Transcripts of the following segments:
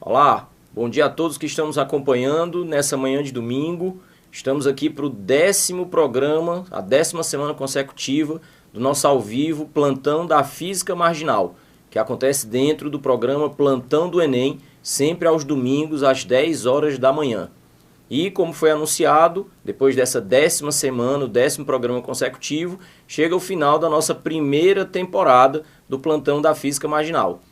Olá, bom dia a todos que estão nos acompanhando nessa manhã de domingo. Estamos aqui para o 10º programa, a 10ª semana consecutiva do nosso ao vivo Plantão da Física Marginal, que acontece dentro do programa Plantão do Enem, sempre aos domingos às 10 horas da manhã. E como foi anunciado, depois dessa 10ª semana, o 10º programa consecutivo, chega o final da nossa primeira temporada do Plantão da Física Marginal.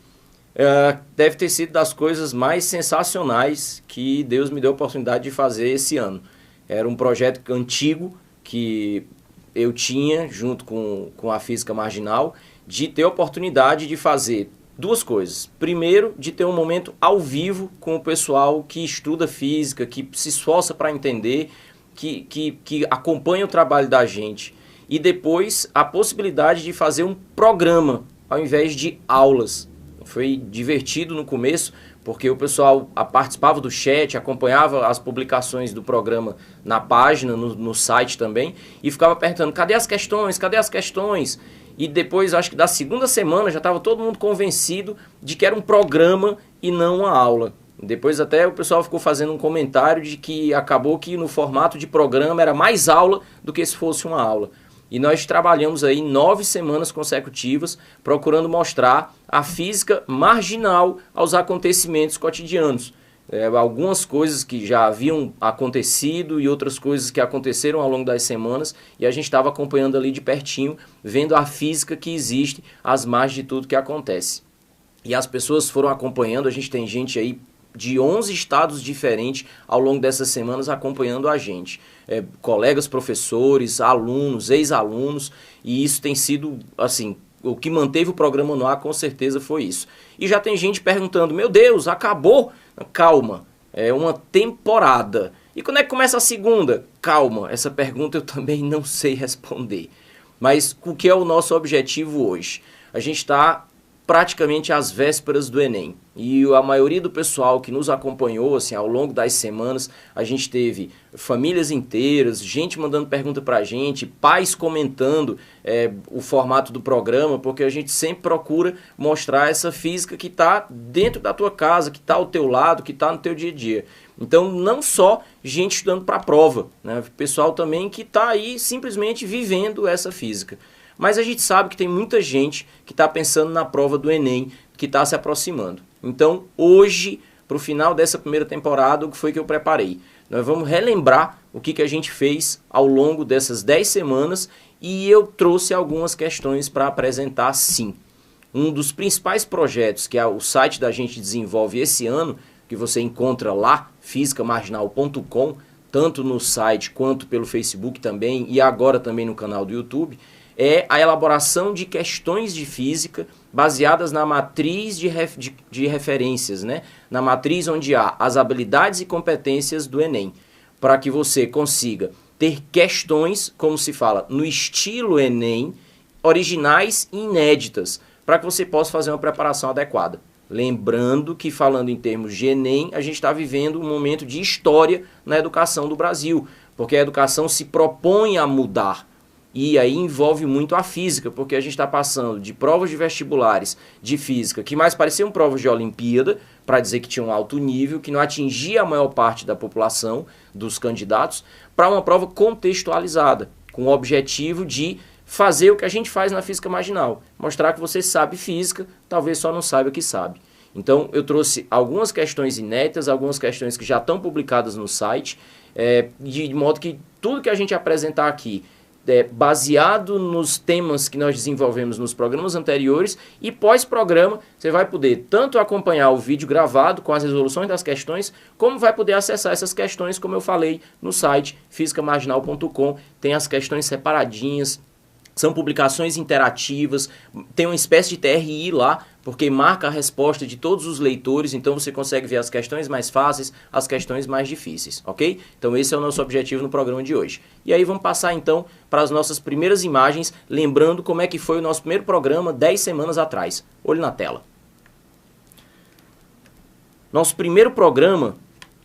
Deve ter sido das coisas mais sensacionais que Deus me deu a oportunidade de fazer esse ano. Era um projeto antigo que eu tinha junto com a Física Marginal, de ter a oportunidade de fazer duas coisas. Primeiro, de ter um momento ao vivo com o pessoal que estuda física, que se esforça para entender, que acompanha o trabalho da gente. E depois, a possibilidade de fazer um programa ao invés de aulas. Foi divertido no começo, porque o pessoal participava do chat, acompanhava as publicações do programa na página, no site também, e ficava perguntando, cadê as questões, cadê as questões? E depois, acho que da segunda semana, já estava todo mundo convencido de que era um programa e não uma aula. Depois até o pessoal ficou fazendo um comentário de que acabou que no formato de programa era mais aula do que se fosse uma aula. E nós trabalhamos aí 9 semanas consecutivas procurando mostrar a física marginal aos acontecimentos cotidianos. Algumas coisas que já haviam acontecido e outras coisas que aconteceram ao longo das semanas, e a gente estava acompanhando ali de pertinho, vendo a física que existe às margens de tudo que acontece. E as pessoas foram acompanhando, a gente tem gente aí de 11 estados diferentes ao longo dessas semanas acompanhando a gente. Colegas professores, alunos, ex-alunos, e isso tem sido, assim, o que manteve o programa no ar com certeza foi isso. E já tem gente perguntando, meu Deus, acabou? Calma, é uma temporada. E quando é que começa a segunda? Calma, essa pergunta eu também não sei responder. Mas o que é o nosso objetivo hoje? A gente está praticamente às vésperas do Enem. E a maioria do pessoal que nos acompanhou assim, ao longo das semanas, a gente teve famílias inteiras, gente mandando pergunta pra gente, pais comentando o formato do programa, porque a gente sempre procura mostrar essa física que está dentro da tua casa, que está ao teu lado, que está no teu dia a dia. Então, não só gente estudando para a prova, né? Pessoal também que está aí simplesmente vivendo essa física. Mas a gente sabe que tem muita gente que está pensando na prova do Enem, que está se aproximando. Então, hoje, para o final dessa primeira temporada, o que foi que eu preparei? Nós vamos relembrar o que a gente fez ao longo dessas 10 semanas e eu trouxe algumas questões para apresentar sim. Um dos principais projetos que o site da gente desenvolve esse ano, que você encontra lá, fisicamarginal.com, tanto no site quanto pelo Facebook também e agora também no canal do YouTube, é a elaboração de questões de física baseadas na matriz de referências, né? Na matriz onde há as habilidades e competências do Enem, para que você consiga ter questões, como se fala, no estilo Enem, originais e inéditas, para que você possa fazer uma preparação adequada. Lembrando que, falando em termos de Enem, a gente está vivendo um momento de história na educação do Brasil, porque a educação se propõe a mudar. E aí envolve muito a física, porque a gente está passando de provas de vestibulares de física, que mais pareciam provas de Olimpíada, para dizer que tinha um alto nível, que não atingia a maior parte da população, dos candidatos, para uma prova contextualizada, com o objetivo de fazer o que a gente faz na física marginal, mostrar que você sabe física, talvez só não saiba que sabe. Então eu trouxe algumas questões inéditas, algumas questões que já estão publicadas no site, de modo que tudo que a gente apresentar aqui baseado nos temas que nós desenvolvemos nos programas anteriores e pós-programa você vai poder tanto acompanhar o vídeo gravado com as resoluções das questões, como vai poder acessar essas questões, como eu falei, no site fisicamarginal.com, tem as questões separadinhas, são publicações interativas, tem uma espécie de TRI lá, porque marca a resposta de todos os leitores, então você consegue ver as questões mais fáceis, as questões mais difíceis, ok? Então esse é o nosso objetivo no programa de hoje. E aí vamos passar então para as nossas primeiras imagens, lembrando como é que foi o nosso primeiro programa 10 semanas atrás. Olho na tela. Nosso primeiro programa,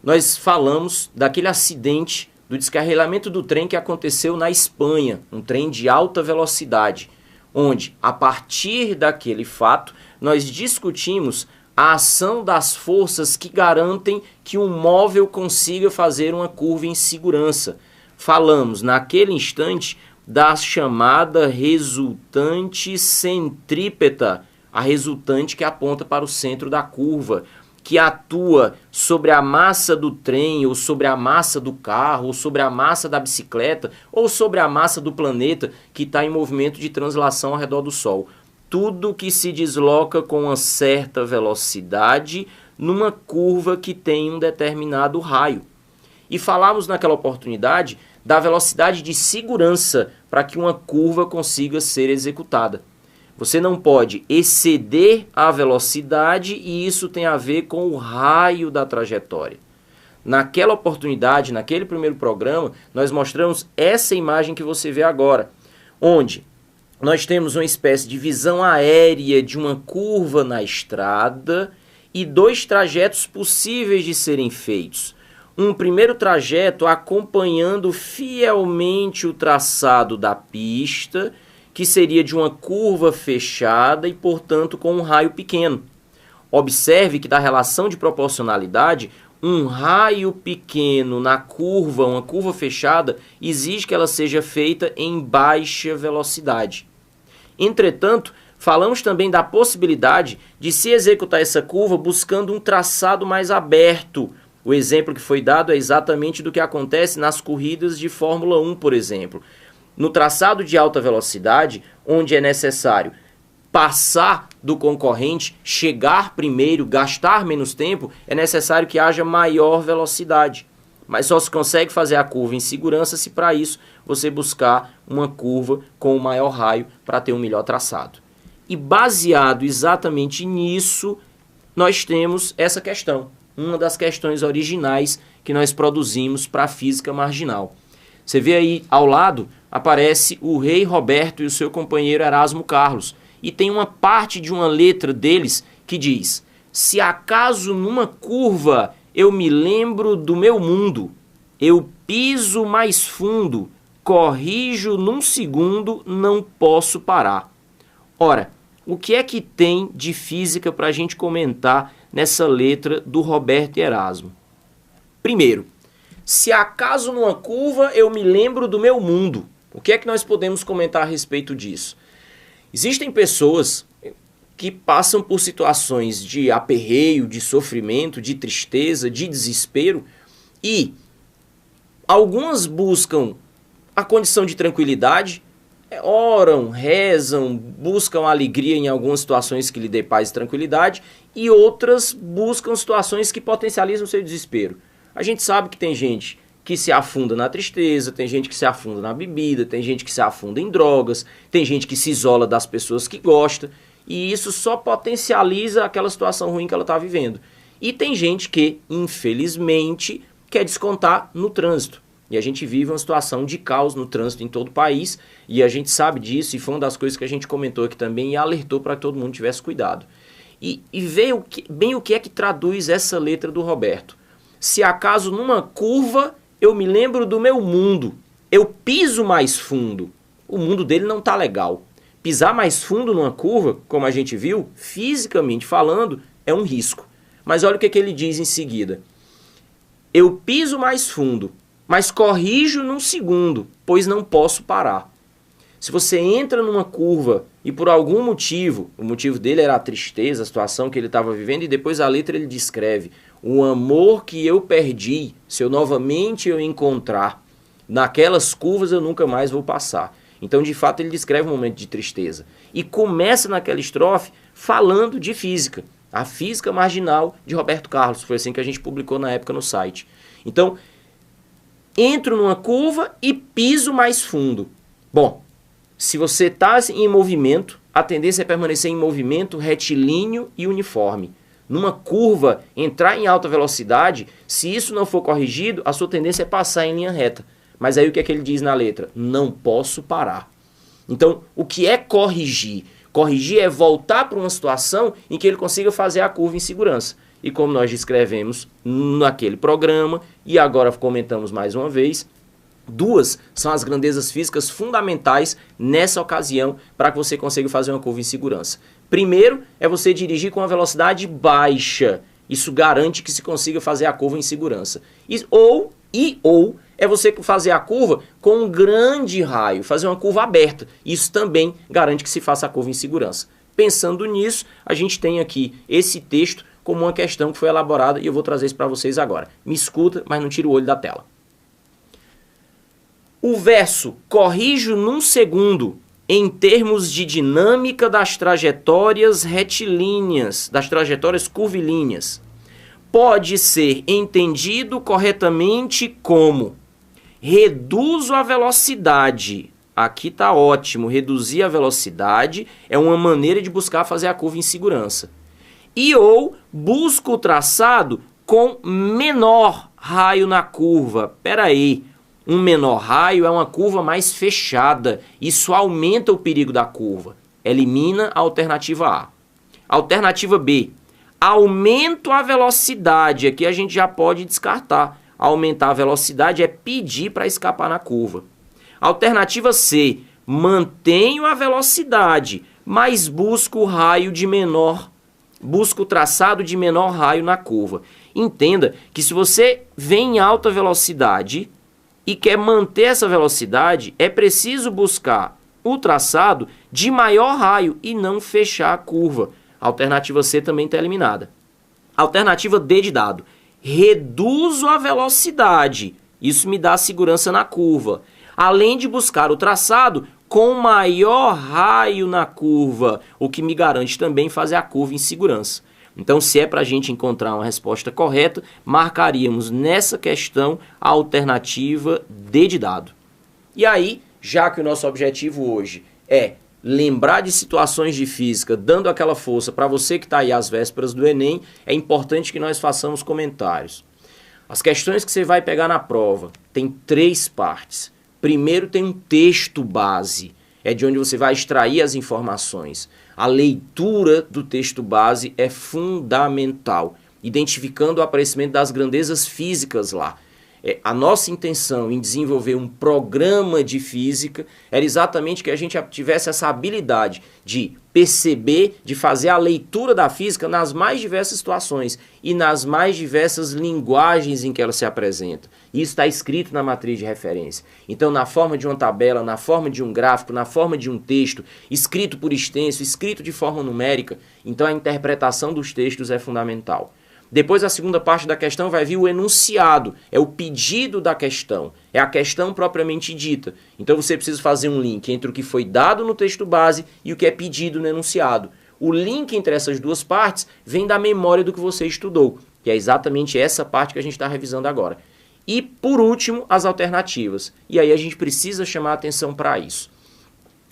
nós falamos daquele acidente do descarrilamento do trem que aconteceu na Espanha, um trem de alta velocidade, onde, a partir daquele fato, nós discutimos a ação das forças que garantem que um móvel consiga fazer uma curva em segurança. Falamos, naquele instante, da chamada resultante centrípeta, a resultante que aponta para o centro da curva, que atua sobre a massa do trem, ou sobre a massa do carro, ou sobre a massa da bicicleta, ou sobre a massa do planeta que está em movimento de translação ao redor do Sol. Tudo que se desloca com uma certa velocidade numa curva que tem um determinado raio. E falamos naquela oportunidade da velocidade de segurança para que uma curva consiga ser executada. Você não pode exceder a velocidade e isso tem a ver com o raio da trajetória. Naquela oportunidade, naquele primeiro programa, nós mostramos essa imagem que você vê agora, onde nós temos uma espécie de visão aérea de uma curva na estrada e dois trajetos possíveis de serem feitos. Um primeiro trajeto acompanhando fielmente o traçado da pista, que seria de uma curva fechada e, portanto, com um raio pequeno. Observe que da relação de proporcionalidade, um raio pequeno na curva, uma curva fechada, exige que ela seja feita em baixa velocidade. Entretanto, falamos também da possibilidade de se executar essa curva buscando um traçado mais aberto. O exemplo que foi dado é exatamente do que acontece nas corridas de Fórmula 1, por exemplo. No traçado de alta velocidade, onde é necessário passar do concorrente, chegar primeiro, gastar menos tempo, é necessário que haja maior velocidade. Mas só se consegue fazer a curva em segurança se para isso você buscar uma curva com o maior raio para ter um melhor traçado. E baseado exatamente nisso, nós temos essa questão, uma das questões originais que nós produzimos para a física marginal. Você vê aí ao lado, aparece o Rei Roberto e o seu companheiro Erasmo Carlos. E tem uma parte de uma letra deles que diz: se acaso numa curva eu me lembro do meu mundo, eu piso mais fundo, corrijo num segundo, não posso parar. Ora, o que é que tem de física para a gente comentar nessa letra do Roberto e Erasmo? Primeiro, se acaso numa curva eu me lembro do meu mundo, o que é que nós podemos comentar a respeito disso? Existem pessoas que passam por situações de aperreio, de sofrimento, de tristeza, de desespero e algumas buscam a condição de tranquilidade, oram, rezam, buscam alegria em algumas situações que lhe dê paz e tranquilidade e outras buscam situações que potencializam o seu desespero. A gente sabe que tem gente que se afunda na tristeza, tem gente que se afunda na bebida, tem gente que se afunda em drogas, tem gente que se isola das pessoas que gosta, e isso só potencializa aquela situação ruim que ela está vivendo. E tem gente que, infelizmente, quer descontar no trânsito. E a gente vive uma situação de caos no trânsito em todo o país, e a gente sabe disso, e foi uma das coisas que a gente comentou aqui também e alertou para que todo mundo tivesse cuidado. E veja bem o que é que traduz essa letra do Roberto. Se acaso numa curva eu me lembro do meu mundo, eu piso mais fundo. O mundo dele não está legal. Pisar mais fundo numa curva, como a gente viu, fisicamente falando, é um risco. Mas olha o que ele diz em seguida. Eu piso mais fundo, mas corrijo num segundo, pois não posso parar. Se você entra numa curva e por algum motivo, o motivo dele era a tristeza, a situação que ele estava vivendo, e depois a letra ele descreve o amor que eu perdi, se eu novamente eu encontrar, naquelas curvas eu nunca mais vou passar. Então, de fato, ele descreve um momento de tristeza. E começa naquela estrofe falando de física. A física marginal de Roberto Carlos. Foi assim que a gente publicou na época no site. Então, entro numa curva e piso mais fundo. Bom, se você está em movimento, a tendência é permanecer em movimento retilíneo e uniforme. Numa curva, entrar em alta velocidade, se isso não for corrigido, a sua tendência é passar em linha reta. Mas aí o que é que ele diz na letra? Não posso parar. Então, o que é corrigir? Corrigir é voltar para uma situação em que ele consiga fazer a curva em segurança. e como nós descrevemos naquele programa, e agora comentamos mais uma vez, duas são as grandezas físicas fundamentais nessa ocasião para que você consiga fazer uma curva em segurança. Primeiro é você dirigir com uma velocidade baixa. Isso garante que se consiga fazer a curva em segurança. Ou é você fazer a curva com um grande raio, fazer uma curva aberta. Isso também garante que se faça a curva em segurança. Pensando nisso, a gente tem aqui esse texto como uma questão que foi elaborada e eu vou trazer isso para vocês agora. Me escuta, mas não tira o olho da tela. O verso corrijo num segundo em termos de dinâmica das trajetórias retilíneas, das trajetórias curvilíneas, pode ser entendido corretamente como reduzo a velocidade. Aqui está ótimo, reduzir a velocidade é uma maneira de buscar fazer a curva em segurança. Ou busco o traçado com menor raio na curva. Espera aí. Um menor raio é uma curva mais fechada. Isso aumenta o perigo da curva. Elimina a alternativa A. Alternativa B. Aumento a velocidade. Aqui a gente já pode descartar. Aumentar a velocidade é pedir para escapar na curva. Alternativa C. Mantenho a velocidade, mas busco o raio de menor. Busco o traçado de menor raio na curva. Entenda que se você vem em alta velocidade e quer manter essa velocidade, é preciso buscar o traçado de maior raio e não fechar a curva. A alternativa C também está eliminada. Alternativa D de dado. Reduzo a velocidade. Isso me dá segurança na curva. Além de buscar o traçado com maior raio na curva, o que me garante também fazer a curva em segurança. Então, se é para a gente encontrar uma resposta correta, marcaríamos nessa questão a alternativa D de dado. E aí, já que o nosso objetivo hoje é lembrar de situações de física, dando aquela força para você que está aí às vésperas do Enem, é importante que nós façamos comentários. As questões que você vai pegar na prova tem 3 partes. Primeiro tem um texto base, é de onde você vai extrair as informações. A leitura do texto base é fundamental, identificando o aparecimento das grandezas físicas lá. A nossa intenção em desenvolver um programa de física era exatamente que a gente tivesse essa habilidade de perceber, de fazer a leitura da física nas mais diversas situações e nas mais diversas linguagens em que ela se apresenta. Isso está escrito na matriz de referência. Então, na forma de uma tabela, na forma de um gráfico, na forma de um texto, escrito por extenso, escrito de forma numérica, então a interpretação dos textos é fundamental. Depois, a segunda parte da questão vai vir o enunciado, é o pedido da questão, é a questão propriamente dita. Então, você precisa fazer um link entre o que foi dado no texto base e o que é pedido no enunciado. O link entre essas duas partes vem da memória do que você estudou, que é exatamente essa parte que a gente está revisando agora. E, por último, as alternativas. E aí a gente precisa chamar a atenção para isso.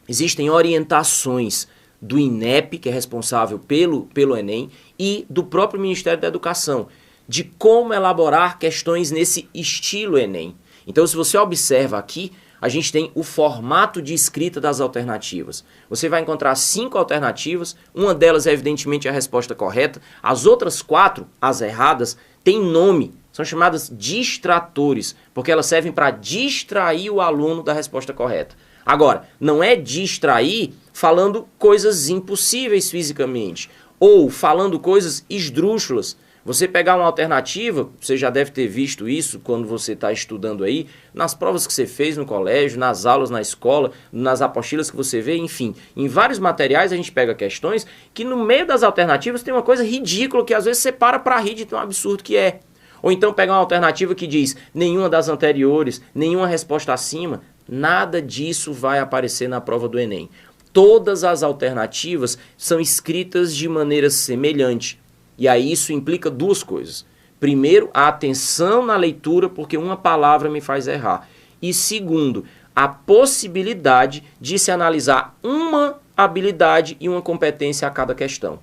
Existem orientações do INEP, que é responsável pelo Enem, e do próprio Ministério da Educação, de como elaborar questões nesse estilo Enem. Então, se você observa aqui, a gente tem o formato de escrita das alternativas. Você vai encontrar 5 alternativas, uma delas é evidentemente a resposta correta, as outras 4, as erradas, têm nome, são chamadas distratores, porque elas servem para distrair o aluno da resposta correta. Agora, não é distrair falando coisas impossíveis fisicamente, ou falando coisas esdrúxulas. Você pegar uma alternativa, você já deve ter visto isso quando você está estudando aí, nas provas que você fez no colégio, nas aulas na escola, nas apostilas que você vê, enfim. Em vários materiais a gente pega questões que no meio das alternativas tem uma coisa ridícula que às vezes você para rir de tão absurdo que é. Ou então pegar uma alternativa que diz nenhuma das anteriores, nenhuma resposta acima. Nada disso vai aparecer na prova do Enem. Todas as alternativas são escritas de maneira semelhante. E aí isso implica 2 coisas. Primeiro, a atenção na leitura, porque uma palavra me faz errar. E segundo, a possibilidade de se analisar uma habilidade e uma competência a cada questão.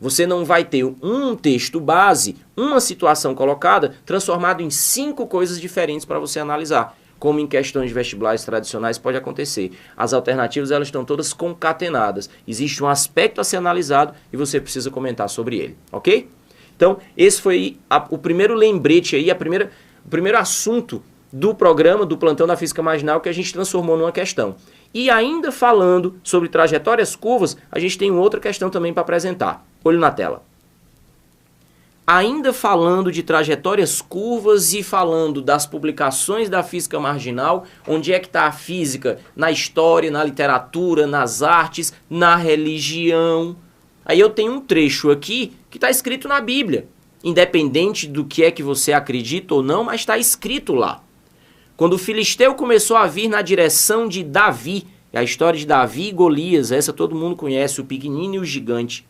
Você não vai ter um texto base, uma situação colocada, transformado em 5 coisas diferentes para você analisar. Como em questões de vestibulares tradicionais pode acontecer. As alternativas elas estão todas concatenadas. Existe um aspecto a ser analisado e você precisa comentar sobre ele, ok? Então, esse foi o primeiro lembrete aí, o primeiro assunto do programa, do Plantão da Física Marginal, que a gente transformou numa questão. E ainda falando sobre trajetórias curvas, a gente tem outra questão também para apresentar. Olho na tela. Ainda falando de trajetórias curvas e falando das publicações da física marginal, onde é que está a física? Na história, na literatura, nas artes, na religião. Aí eu tenho um trecho aqui que está escrito na Bíblia. Independente do que é que você acredita ou não, mas está escrito lá. Quando o Filisteu começou a vir na direção de Davi, é a história de Davi e Golias, essa todo mundo conhece, o pequenino e o gigante.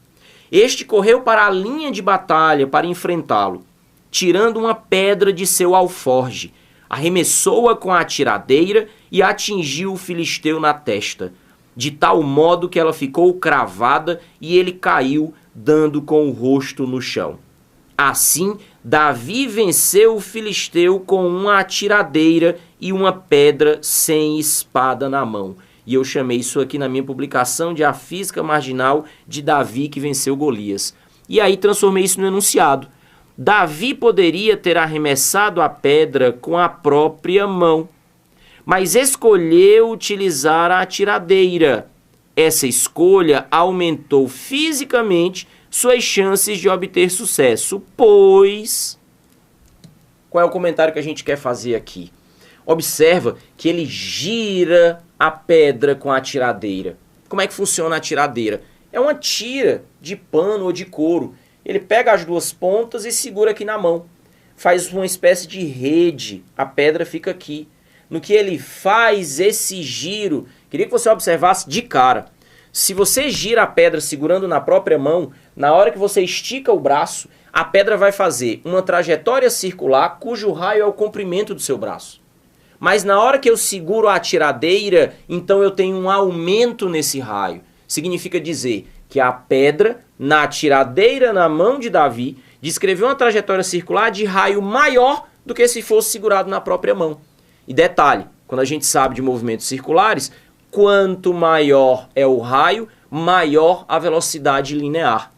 Este correu para a linha de batalha para enfrentá-lo, tirando uma pedra de seu alforje, arremessou-a com a tiradeira e atingiu o Filisteu na testa, de tal modo que ela ficou cravada e ele caiu, dando com o rosto no chão. Assim, Davi venceu o Filisteu com uma atiradeira e uma pedra sem espada na mão. E eu chamei isso aqui na minha publicação de A Física Marginal de Davi que venceu Golias. E aí transformei isso no enunciado. Davi poderia ter arremessado a pedra com a própria mão, mas escolheu utilizar a atiradeira. Essa escolha aumentou fisicamente suas chances de obter sucesso, pois... Qual é o comentário que a gente quer fazer aqui? Observa que ele gira a pedra com a tiradeira. Como é que funciona a tiradeira? É uma tira de pano ou de couro. Ele pega as duas pontas e segura aqui na mão. Faz uma espécie de rede. A pedra fica aqui. No que ele faz esse giro, queria que você observasse de cara. Se você gira a pedra segurando na própria mão, na hora que você estica o braço, a pedra vai fazer uma trajetória circular cujo raio é o comprimento do seu braço. Mas na hora que eu seguro a tiradeira, então eu tenho um aumento nesse raio. Significa dizer que a pedra, na tiradeira na mão de Davi, descreveu uma trajetória circular de raio maior do que se fosse segurado na própria mão. E detalhe, quando a gente sabe de movimentos circulares, quanto maior é o raio, maior a velocidade linear.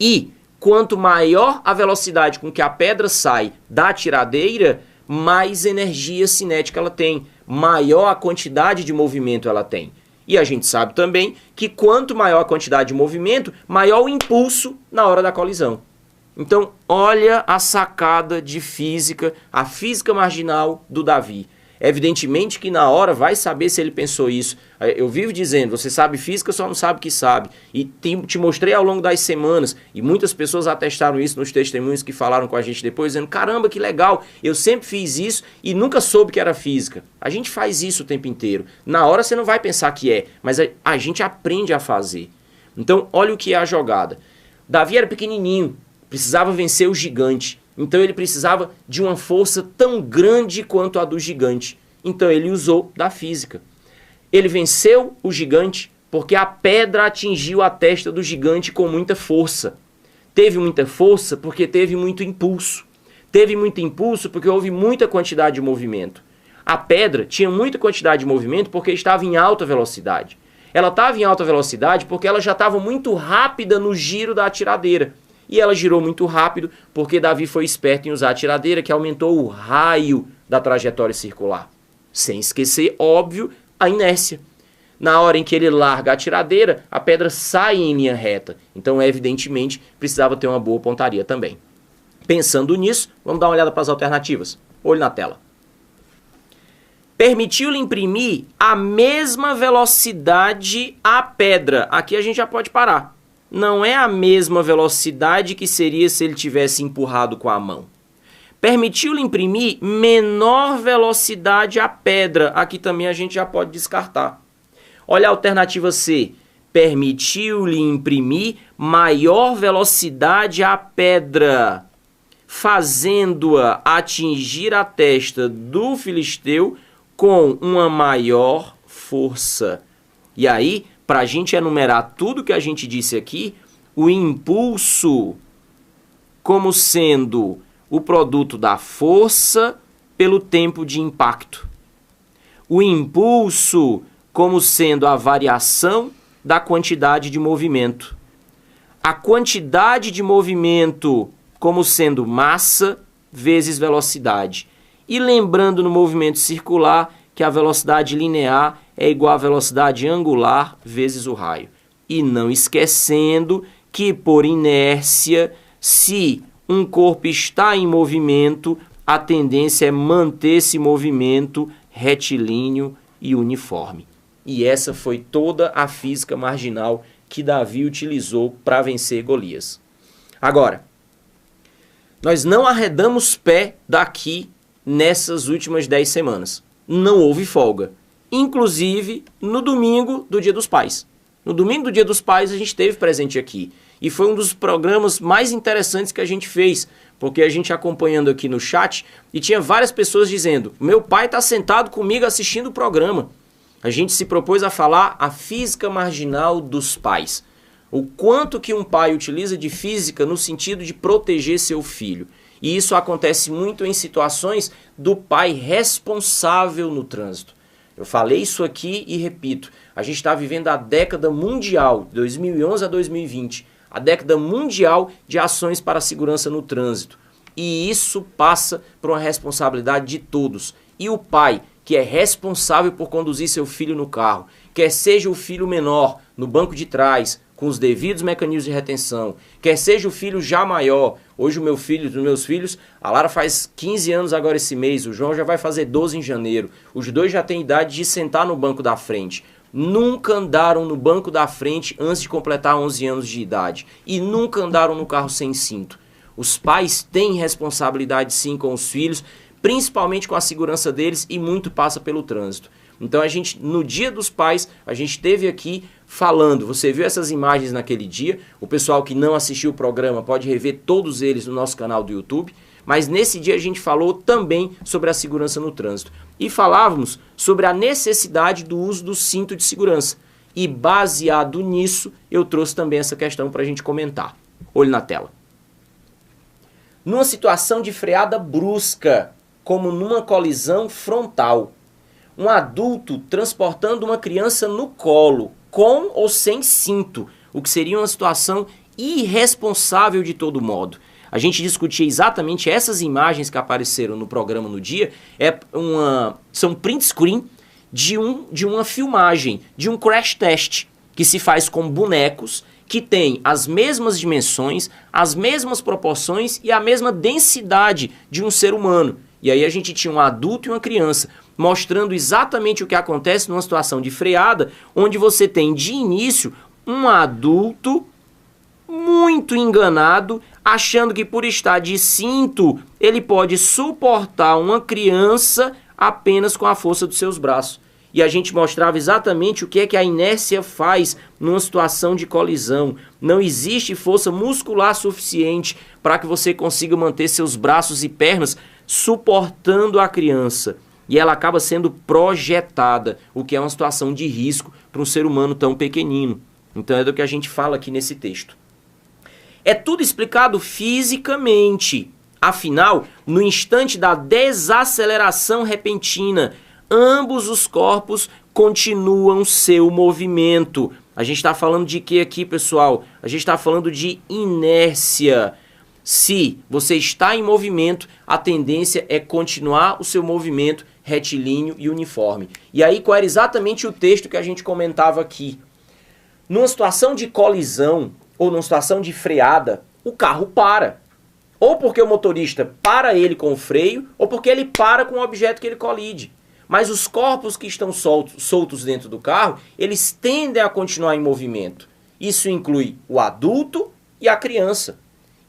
E quanto maior a velocidade com que a pedra sai da tiradeira, mais energia cinética ela tem, maior a quantidade de movimento ela tem. E a gente sabe também que quanto maior a quantidade de movimento, maior o impulso na hora da colisão. Então, olha a sacada de física, a física marginal do Davi. Evidentemente que na hora vai saber se ele pensou isso. Eu vivo dizendo, você sabe física, só não sabe que sabe. E te mostrei ao longo das semanas, e muitas pessoas atestaram isso nos testemunhos que falaram com a gente depois, dizendo, caramba, que legal, eu sempre fiz isso e nunca soube que era física. A gente faz isso o tempo inteiro. Na hora você não vai pensar que é, mas a gente aprende a fazer. Então, olha o que é a jogada. Davi era pequenininho, precisava vencer o gigante. Então ele precisava de uma força tão grande quanto a do gigante. Então ele usou da física. Ele venceu o gigante porque a pedra atingiu a testa do gigante com muita força. Teve muita força porque teve muito impulso. Teve muito impulso porque houve muita quantidade de movimento. A pedra tinha muita quantidade de movimento porque estava em alta velocidade. Ela estava em alta velocidade porque ela já estava muito rápida no giro da atiradeira. E ela girou muito rápido porque Davi foi esperto em usar a tiradeira, que aumentou o raio da trajetória circular. Sem esquecer, óbvio, a inércia. Na hora em que ele larga a tiradeira, a pedra sai em linha reta. Então, evidentemente, precisava ter uma boa pontaria também. Pensando nisso, vamos dar uma olhada para as alternativas. Olho na tela. Permitiu-lhe imprimir a mesma velocidade à pedra. Aqui a gente já pode parar. Não é a mesma velocidade que seria se ele tivesse empurrado com a mão. Permitiu-lhe imprimir menor velocidade à pedra. Aqui também a gente já pode descartar. Olha a alternativa C. Permitiu-lhe imprimir maior velocidade à pedra, fazendo-a atingir a testa do filisteu com uma maior força. E aí, para a gente enumerar tudo que a gente disse aqui, o impulso como sendo o produto da força pelo tempo de impacto. O impulso como sendo a variação da quantidade de movimento. A quantidade de movimento como sendo massa vezes velocidade. E lembrando no movimento circular que a velocidade linear é igual à velocidade angular vezes o raio. E não esquecendo que, por inércia, se um corpo está em movimento, a tendência é manter esse movimento retilíneo e uniforme. E essa foi toda a física marginal que Davi utilizou para vencer Golias. Agora, nós não arredamos pé daqui nessas últimas 10 semanas. Não houve folga. Inclusive no domingo do Dia dos Pais. No domingo do Dia dos Pais a gente esteve presente aqui. E foi um dos programas mais interessantes que a gente fez. Porque a gente acompanhando aqui no chat e tinha várias pessoas dizendo: meu pai está sentado comigo assistindo o programa. A gente se propôs a falar a física marginal dos pais. O quanto que um pai utiliza de física no sentido de proteger seu filho. E isso acontece muito em situações do pai responsável no trânsito. Eu falei isso aqui e repito. A gente está vivendo a década mundial, 2011 a 2020. A década mundial de ações para a segurança no trânsito. E isso passa por uma responsabilidade de todos. E o pai, que é responsável por conduzir seu filho no carro, quer seja o filho menor no banco de trás, com os devidos mecanismos de retenção, quer seja o filho já maior. Hoje o meu filho, dos meus filhos, a Lara faz 15 anos agora esse mês, o João já vai fazer 12 em janeiro. Os dois já têm idade de sentar no banco da frente. Nunca andaram no banco da frente antes de completar 11 anos de idade. E nunca andaram no carro sem cinto. Os pais têm responsabilidade sim com os filhos, principalmente com a segurança deles, e muito passa pelo trânsito. Então a gente, no Dia dos Pais, a gente esteve aqui falando, você viu essas imagens naquele dia, o pessoal que não assistiu o programa pode rever todos eles no nosso canal do YouTube, mas nesse dia a gente falou também sobre a segurança no trânsito. E falávamos sobre a necessidade do uso do cinto de segurança. E baseado nisso, eu trouxe também essa questão para a gente comentar. Olho na tela. Numa situação de freada brusca, como numa colisão frontal, um adulto transportando uma criança no colo, com ou sem cinto, o que seria uma situação irresponsável de todo modo. A gente discutia exatamente essas imagens que apareceram no programa no dia, são print screen de uma filmagem, de um crash test, que se faz com bonecos que têm as mesmas dimensões, as mesmas proporções e a mesma densidade de um ser humano. E aí a gente tinha um adulto e uma criança, mostrando exatamente o que acontece numa situação de freada, onde você tem de início um adulto muito enganado, achando que por estar de cinto, ele pode suportar uma criança apenas com a força dos seus braços. E a gente mostrava exatamente o que é que a inércia faz numa situação de colisão. Não existe força muscular suficiente para que você consiga manter seus braços e pernas suportando a criança. E ela acaba sendo projetada, o que é uma situação de risco para um ser humano tão pequenino. Então é do que a gente fala aqui nesse texto. É tudo explicado fisicamente. Afinal, no instante da desaceleração repentina, ambos os corpos continuam seu movimento. A gente está falando de que aqui, pessoal? A gente está falando de inércia. Se você está em movimento, a tendência é continuar o seu movimento retilíneo e uniforme. E aí, qual era exatamente o texto que a gente comentava aqui? Numa situação de colisão ou numa situação de freada, o carro para. Ou porque o motorista para ele com o freio, ou porque ele para com o objeto que ele colide. Mas os corpos que estão soltos dentro do carro, eles tendem a continuar em movimento. Isso inclui o adulto e a criança.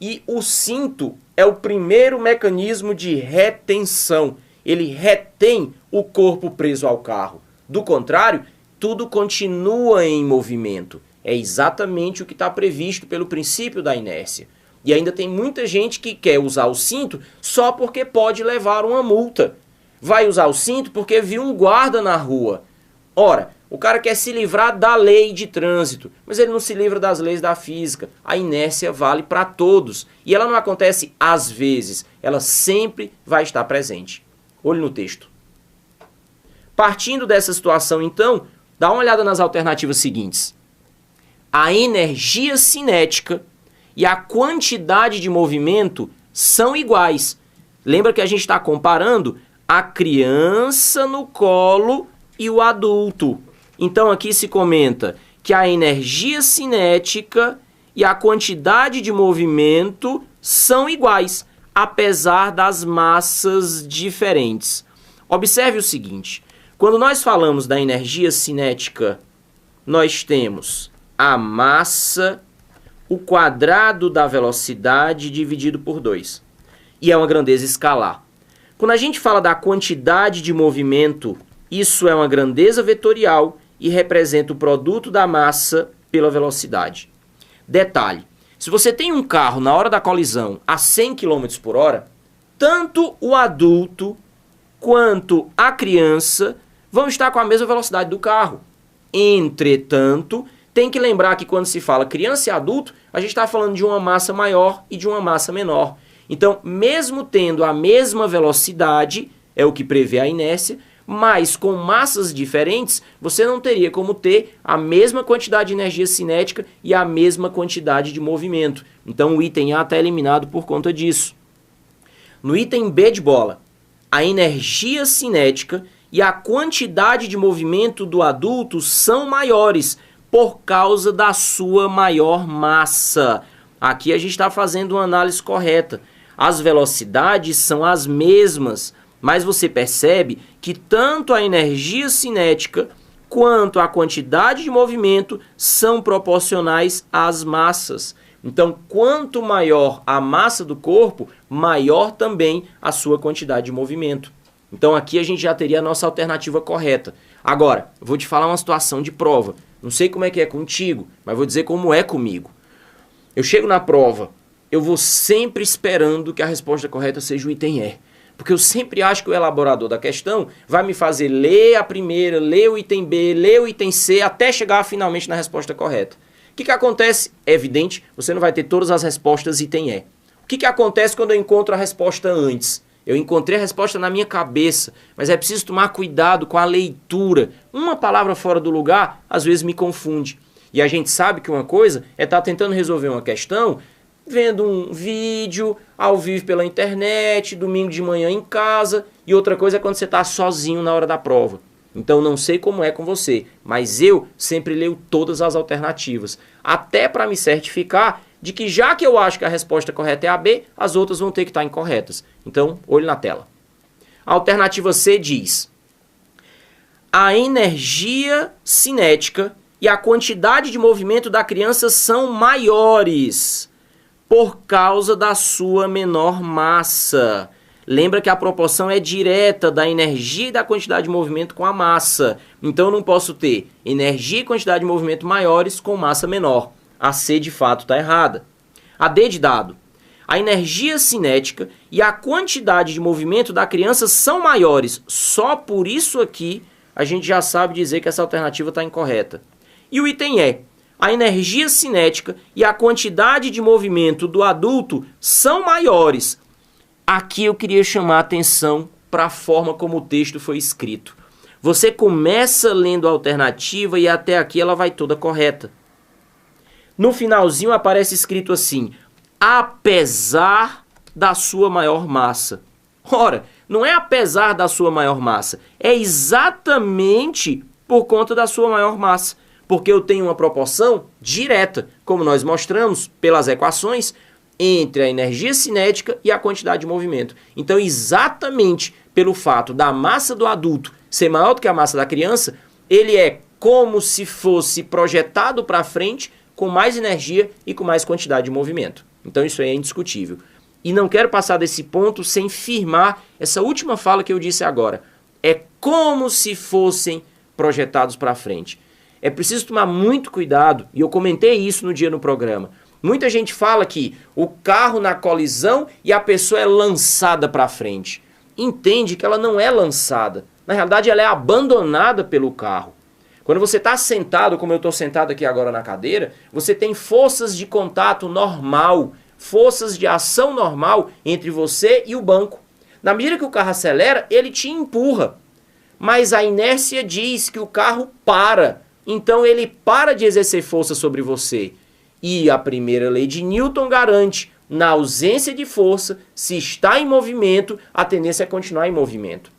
E o cinto é o primeiro mecanismo de retenção. Ele retém o corpo preso ao carro. Do contrário, tudo continua em movimento. É exatamente o que está previsto pelo princípio da inércia. E ainda tem muita gente que quer usar o cinto só porque pode levar uma multa. Vai usar o cinto porque viu um guarda na rua. Ora, o cara quer se livrar da lei de trânsito, mas ele não se livra das leis da física. A inércia vale para todos. E ela não acontece às vezes, ela sempre vai estar presente. Olhe no texto. Partindo dessa situação, então, dá uma olhada nas alternativas seguintes. A energia cinética e a quantidade de movimento são iguais. Lembra que a gente está comparando a criança no colo e o adulto. Então aqui se comenta que a energia cinética e a quantidade de movimento são iguais, apesar das massas diferentes. Observe o seguinte, quando nós falamos da energia cinética, nós temos a massa, o quadrado da velocidade dividido por 2. E é uma grandeza escalar. Quando a gente fala da quantidade de movimento, isso é uma grandeza vetorial e representa o produto da massa pela velocidade. Detalhe, se você tem um carro na hora da colisão a 100 km por hora, tanto o adulto quanto a criança vão estar com a mesma velocidade do carro. Entretanto, tem que lembrar que quando se fala criança e adulto, a gente está falando de uma massa maior e de uma massa menor. Então, mesmo tendo a mesma velocidade, é o que prevê a inércia, mas com massas diferentes, você não teria como ter a mesma quantidade de energia cinética e a mesma quantidade de movimento. Então, o item A está eliminado por conta disso. No item B de bola, a energia cinética e a quantidade de movimento do adulto são maiores por causa da sua maior massa. Aqui a gente está fazendo uma análise correta. As velocidades são as mesmas, mas você percebe que tanto a energia cinética quanto a quantidade de movimento são proporcionais às massas. Então, quanto maior a massa do corpo, maior também a sua quantidade de movimento. Então, aqui a gente já teria a nossa alternativa correta. Agora, eu vou te falar uma situação de prova. Não sei como é que é contigo, mas vou dizer como é comigo. Eu chego na prova, eu vou sempre esperando que a resposta correta seja o item E. Porque eu sempre acho que o elaborador da questão vai me fazer ler a primeira, ler o item B, ler o item C, até chegar finalmente na resposta correta. O que acontece? É evidente, você não vai ter todas as respostas item E. O que acontece quando eu encontro a resposta antes? Eu encontrei a resposta na minha cabeça, mas é preciso tomar cuidado com a leitura. Uma palavra fora do lugar, às vezes me confunde. E a gente sabe que uma coisa é estar tentando resolver uma questão vendo um vídeo ao vivo pela internet, domingo de manhã em casa, e outra coisa é quando você está sozinho na hora da prova. Então não sei como é com você, mas eu sempre leio todas as alternativas, até para me certificar de que já que eu acho que a resposta correta é a B, as outras vão ter que estar incorretas. Então, olho na tela. A alternativa C diz: a energia cinética e a quantidade de movimento da criança são maiores por causa da sua menor massa. Lembra que a proporção é direta da energia e da quantidade de movimento com a massa. Então eu não posso ter energia e quantidade de movimento maiores com massa menor. A C de fato está errada. A D de dado: a energia cinética e a quantidade de movimento da criança são maiores. Só por isso aqui a gente já sabe dizer que essa alternativa está incorreta. E o item E: a energia cinética e a quantidade de movimento do adulto são maiores. Aqui eu queria chamar a atenção para a forma como o texto foi escrito. Você começa lendo a alternativa e até aqui ela vai toda correta. No finalzinho aparece escrito assim: apesar da sua maior massa. Ora, não é apesar da sua maior massa, é exatamente por conta da sua maior massa. Porque eu tenho uma proporção direta, como nós mostramos pelas equações, entre a energia cinética e a quantidade de movimento. Então, exatamente pelo fato da massa do adulto ser maior do que a massa da criança, ele é como se fosse projetado para frente com mais energia e com mais quantidade de movimento. Então, isso aí é indiscutível. E não quero passar desse ponto sem firmar essa última fala que eu disse agora. É como se fossem projetados para frente. É preciso tomar muito cuidado, e eu comentei isso no dia no programa. Muita gente fala que o carro na colisão e a pessoa é lançada para frente. Entende que ela não é lançada. Na realidade, ela é abandonada pelo carro. Quando você está sentado, como eu estou sentado aqui agora na cadeira, você tem forças de contato normal, forças de ação normal entre você e o banco. Na medida que o carro acelera, ele te empurra. Mas a inércia diz que o carro para. Então ele para de exercer força sobre você. E a primeira lei de Newton garante, na ausência de força, se está em movimento, a tendência é continuar em movimento.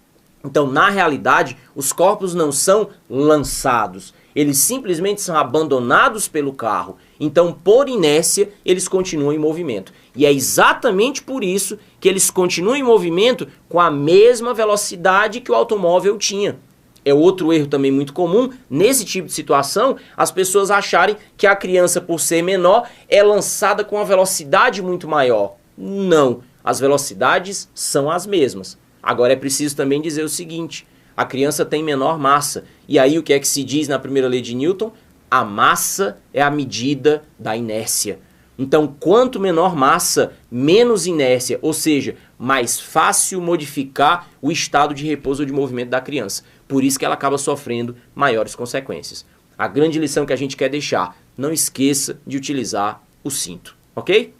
Então, na realidade, os corpos não são lançados, eles simplesmente são abandonados pelo carro. Então, por inércia, eles continuam em movimento. E é exatamente por isso que eles continuam em movimento com a mesma velocidade que o automóvel tinha. É outro erro também muito comum, nesse tipo de situação, as pessoas acharem que a criança, por ser menor, é lançada com uma velocidade muito maior. Não, as velocidades são as mesmas. Agora é preciso também dizer o seguinte, a criança tem menor massa. E aí o que é que se diz na primeira lei de Newton? A massa é a medida da inércia. Então, quanto menor massa, menos inércia, ou seja, mais fácil modificar o estado de repouso ou de movimento da criança. Por isso que ela acaba sofrendo maiores consequências. A grande lição que a gente quer deixar, não esqueça de utilizar o cinto, ok?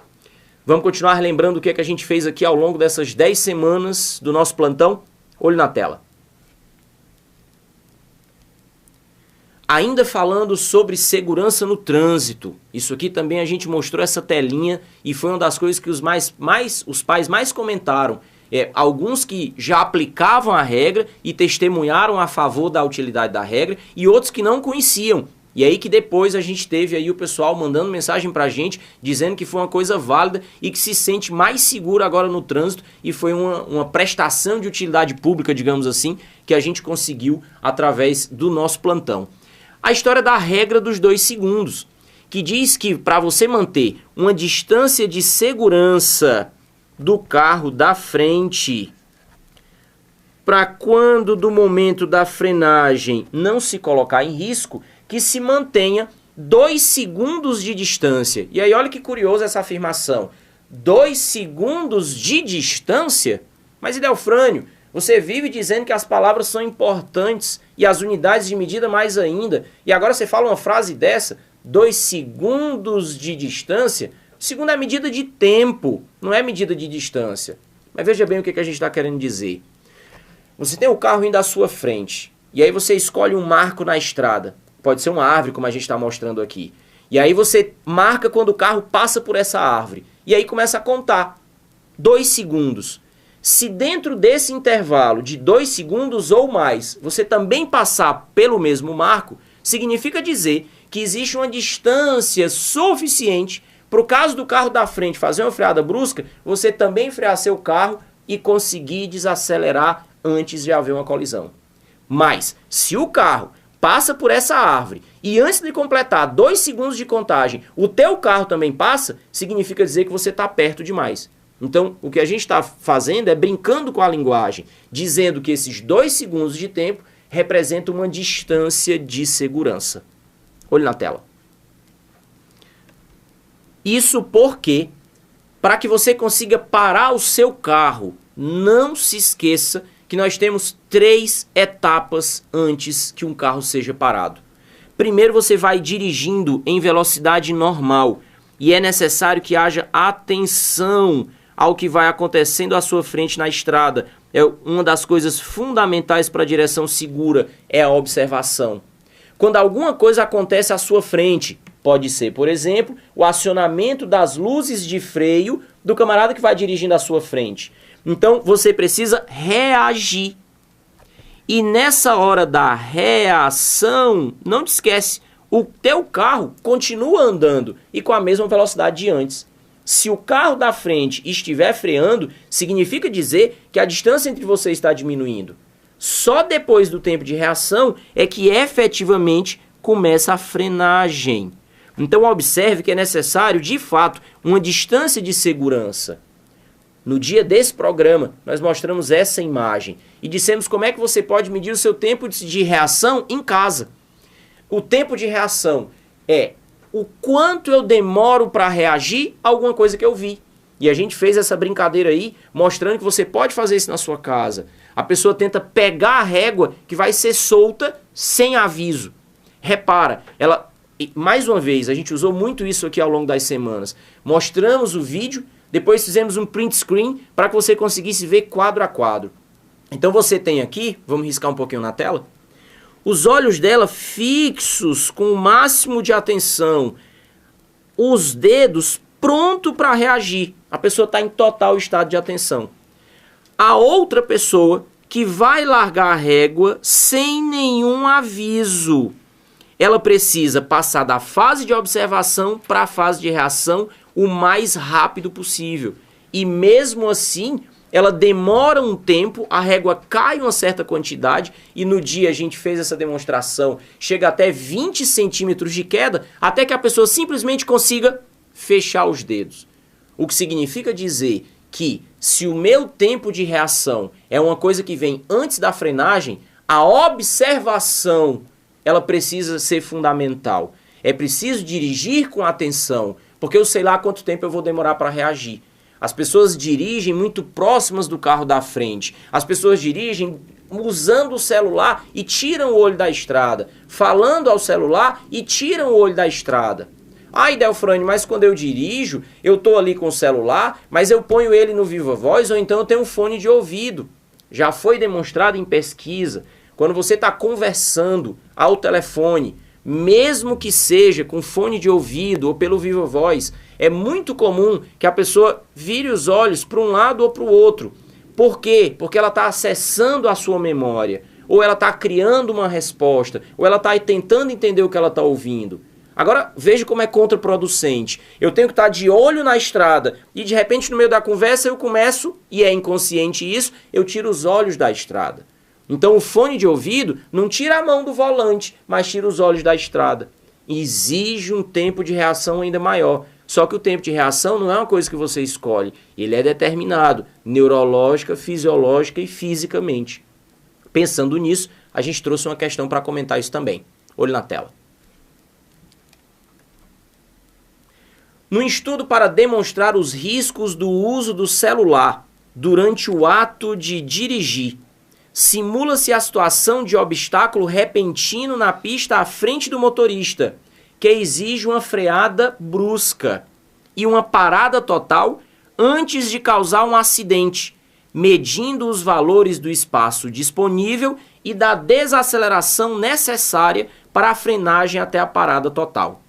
Vamos continuar lembrando o que é que a gente fez aqui ao longo dessas 10 semanas do nosso plantão? Olho na tela. Ainda falando sobre segurança no trânsito, isso aqui também a gente mostrou essa telinha e foi uma das coisas que os pais mais comentaram. Alguns que já aplicavam a regra e testemunharam a favor da utilidade da regra e outros que não conheciam. E aí que depois a gente teve aí o pessoal mandando mensagem pra gente, dizendo que foi uma coisa válida e que se sente mais seguro agora no trânsito e foi uma prestação de utilidade pública, digamos assim, que a gente conseguiu através do nosso plantão. A história da regra dos 2 segundos, que diz que para você manter uma distância de segurança do carro da frente, para quando do momento da frenagem não se colocar em risco, que se mantenha 2 segundos de distância. E aí olha que curioso essa afirmação. 2 segundos de distância? Mas Idelfrânio, você vive dizendo que as palavras são importantes e as unidades de medida mais ainda. E agora você fala uma frase dessa, 2 segundos de distância? Segundo é medida de tempo, não é medida de distância. Mas veja bem o que a gente está querendo dizer. Você tem o carro indo à sua frente, e aí você escolhe um marco na estrada. Pode ser uma árvore, como a gente está mostrando aqui. E aí você marca quando o carro passa por essa árvore. E aí começa a contar. 2 segundos. Se dentro desse intervalo de 2 segundos ou mais, você também passar pelo mesmo marco, significa dizer que existe uma distância suficiente para o caso do carro da frente fazer uma freada brusca, você também frear seu carro e conseguir desacelerar antes de haver uma colisão. Mas, se o carro passa por essa árvore e antes de completar 2 segundos de contagem, o teu carro também passa, significa dizer que você está perto demais. Então, o que a gente está fazendo é brincando com a linguagem, dizendo que esses 2 segundos de tempo representam uma distância de segurança. Olhe na tela. Isso porque, para que você consiga parar o seu carro, não se esqueça que nós temos 3 etapas antes que um carro seja parado. Primeiro, você vai dirigindo em velocidade normal e é necessário que haja atenção ao que vai acontecendo à sua frente na estrada. Uma das coisas fundamentais para a direção segura é a observação. Quando alguma coisa acontece à sua frente, pode ser, por exemplo, o acionamento das luzes de freio do camarada que vai dirigindo à sua frente. Então, você precisa reagir. E nessa hora da reação, não te esquece, o teu carro continua andando e com a mesma velocidade de antes. Se o carro da frente estiver freando, significa dizer que a distância entre você está diminuindo. Só depois do tempo de reação é que efetivamente começa a frenagem. Então observe que é necessário, de fato, uma distância de segurança. No dia desse programa, nós mostramos essa imagem e dissemos como é que você pode medir o seu tempo de reação em casa. O tempo de reação é o quanto eu demoro para reagir a alguma coisa que eu vi. E a gente fez essa brincadeira aí, mostrando que você pode fazer isso na sua casa. A pessoa tenta pegar a régua que vai ser solta sem aviso. Repara, mais uma vez, a gente usou muito isso aqui ao longo das semanas. Mostramos o vídeo, depois fizemos um print screen para que você conseguisse ver quadro a quadro. Então você tem aqui, vamos riscar um pouquinho na tela, os olhos dela fixos com o máximo de atenção. os dedos pronto para reagir. A pessoa está em total estado de atenção. A outra pessoa que vai largar a régua sem nenhum aviso. Ela precisa passar da fase de observação para a fase de reação o mais rápido possível. E mesmo assim, ela demora um tempo, a régua cai uma certa quantidade e no dia a gente fez essa demonstração, chega até 20 centímetros de queda, até que a pessoa simplesmente consiga fechar os dedos. O que significa dizer que se o meu tempo de reação é uma coisa que vem antes da frenagem, a observação ela precisa ser fundamental. É preciso dirigir com atenção, porque eu sei lá quanto tempo eu vou demorar para reagir. As pessoas dirigem muito próximas do carro da frente. As pessoas dirigem usando o celular e tiram o olho da estrada. Falando ao celular e tiram o olho da estrada. Ai, Delfrânio, mas quando eu dirijo, eu estou ali com o celular, mas eu ponho ele no Viva Voz ou então eu tenho um fone de ouvido. Já foi demonstrado em pesquisa. Quando você está conversando ao telefone, mesmo que seja com fone de ouvido ou pelo Viva Voz, é muito comum que a pessoa vire os olhos para um lado ou para o outro. Por quê? Porque ela está acessando a sua memória, ou ela está criando uma resposta, ou ela está tentando entender o que ela está ouvindo. Agora, veja como é contraproducente. Eu tenho que estar de olho na estrada e de repente no meio da conversa eu começo, e é inconsciente isso, eu tiro os olhos da estrada. Então o fone de ouvido não tira a mão do volante, mas tira os olhos da estrada. Exige um tempo de reação ainda maior. Só que o tempo de reação não é uma coisa que você escolhe. Ele é determinado neurológica, fisiológica e fisicamente. Pensando nisso, a gente trouxe uma questão para comentar isso também. Olho na tela. No estudo para demonstrar os riscos do uso do celular durante o ato de dirigir, simula-se a situação de obstáculo repentino na pista à frente do motorista, que exige uma freada brusca e uma parada total antes de causar um acidente, medindo os valores do espaço disponível e da desaceleração necessária para a frenagem até a parada total.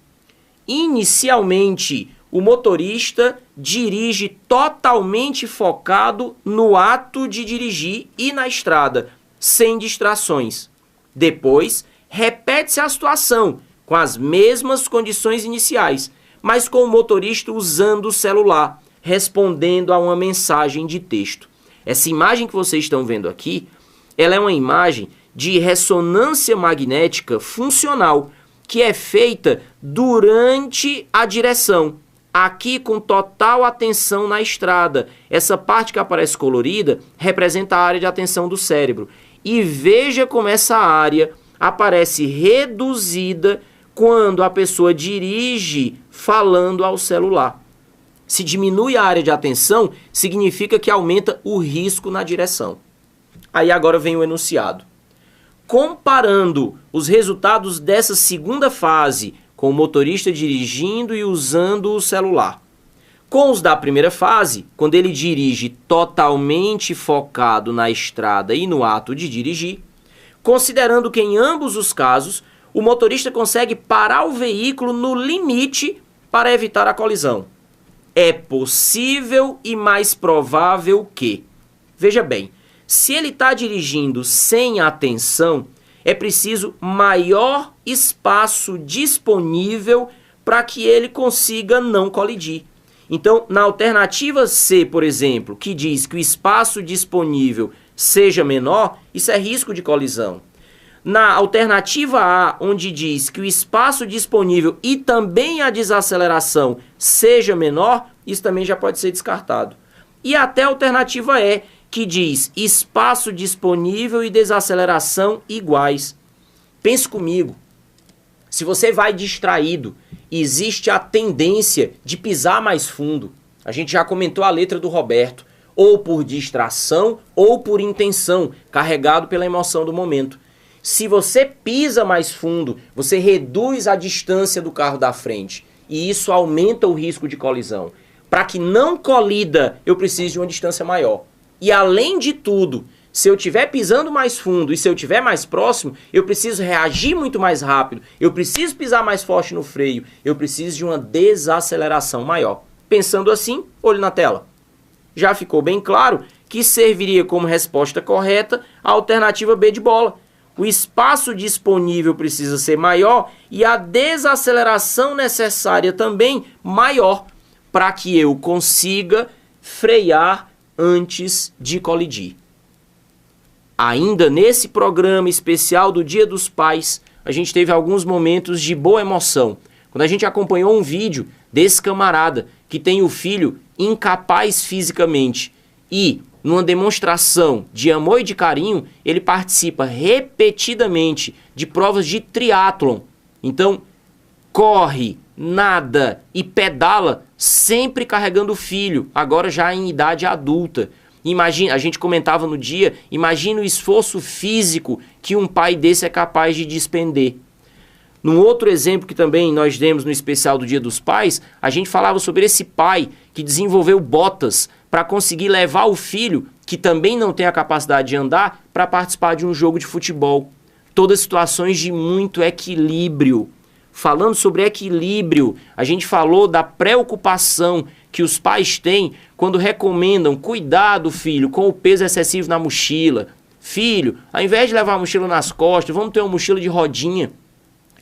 Inicialmente, o motorista dirige totalmente focado no ato de dirigir e na estrada, sem distrações. Depois, repete-se a situação, com as mesmas condições iniciais, mas com o motorista usando o celular, respondendo a uma mensagem de texto. Essa imagem que vocês estão vendo aqui, ela é uma imagem de ressonância magnética funcional, que é feita durante a direção, aqui com total atenção na estrada. Essa parte que aparece colorida representa a área de atenção do cérebro. E veja como essa área aparece reduzida quando a pessoa dirige falando ao celular. Se diminui a área de atenção, significa que aumenta o risco na direção. Aí agora vem o enunciado. Comparando os resultados dessa segunda fase, com o motorista dirigindo e usando o celular, com os da primeira fase, quando ele dirige totalmente focado na estrada e no ato de dirigir, considerando que em ambos os casos, o motorista consegue parar o veículo no limite para evitar a colisão. É possível e mais provável que, veja bem, se ele está dirigindo sem atenção, é preciso maior espaço disponível para que ele consiga não colidir. Então, na alternativa C, por exemplo, que diz que o espaço disponível seja menor, isso é risco de colisão. Na alternativa A, onde diz que o espaço disponível e também a desaceleração seja menor, isso também já pode ser descartado. E até a alternativa E, que diz espaço disponível e desaceleração iguais. Pense comigo, se você vai distraído, existe a tendência de pisar mais fundo. A gente já comentou a letra do Roberto, ou por distração ou por intenção, carregado pela emoção do momento. Se você pisa mais fundo, você reduz a distância do carro da frente e isso aumenta o risco de colisão. Para que não colida, eu preciso de uma distância maior. E além de tudo, Se eu estiver pisando mais fundo e se eu estiver mais próximo, eu preciso reagir muito mais rápido, eu preciso pisar mais forte no freio, eu preciso de uma desaceleração maior. Pensando assim, olho na tela. Já ficou bem claro que serviria como resposta correta a alternativa B de bola. O espaço disponível precisa ser maior e a desaceleração necessária também maior para que eu consiga frear antes de colidir. Ainda nesse programa especial do Dia dos Pais, a gente teve alguns momentos de boa emoção. Quando a gente acompanhou um vídeo desse camarada que tem o filho incapaz fisicamente e, numa demonstração de amor e de carinho, ele participa repetidamente de provas de triatlon. Então, corre, nada e pedala sempre carregando o filho, agora já em idade adulta. Imagina, a gente comentava no dia, imagina o esforço físico que um pai desse é capaz de despender. Num outro exemplo que também nós demos no especial do Dia dos Pais, a gente falava sobre esse pai que desenvolveu botas para conseguir levar o filho, que também não tem a capacidade de andar, para participar de um jogo de futebol. Todas situações de muito equilíbrio. Falando sobre equilíbrio, a gente falou da preocupação que os pais têm quando recomendam cuidado, filho, com o peso excessivo na mochila. Filho, ao invés de levar a mochila nas costas, vamos ter uma mochila de rodinha.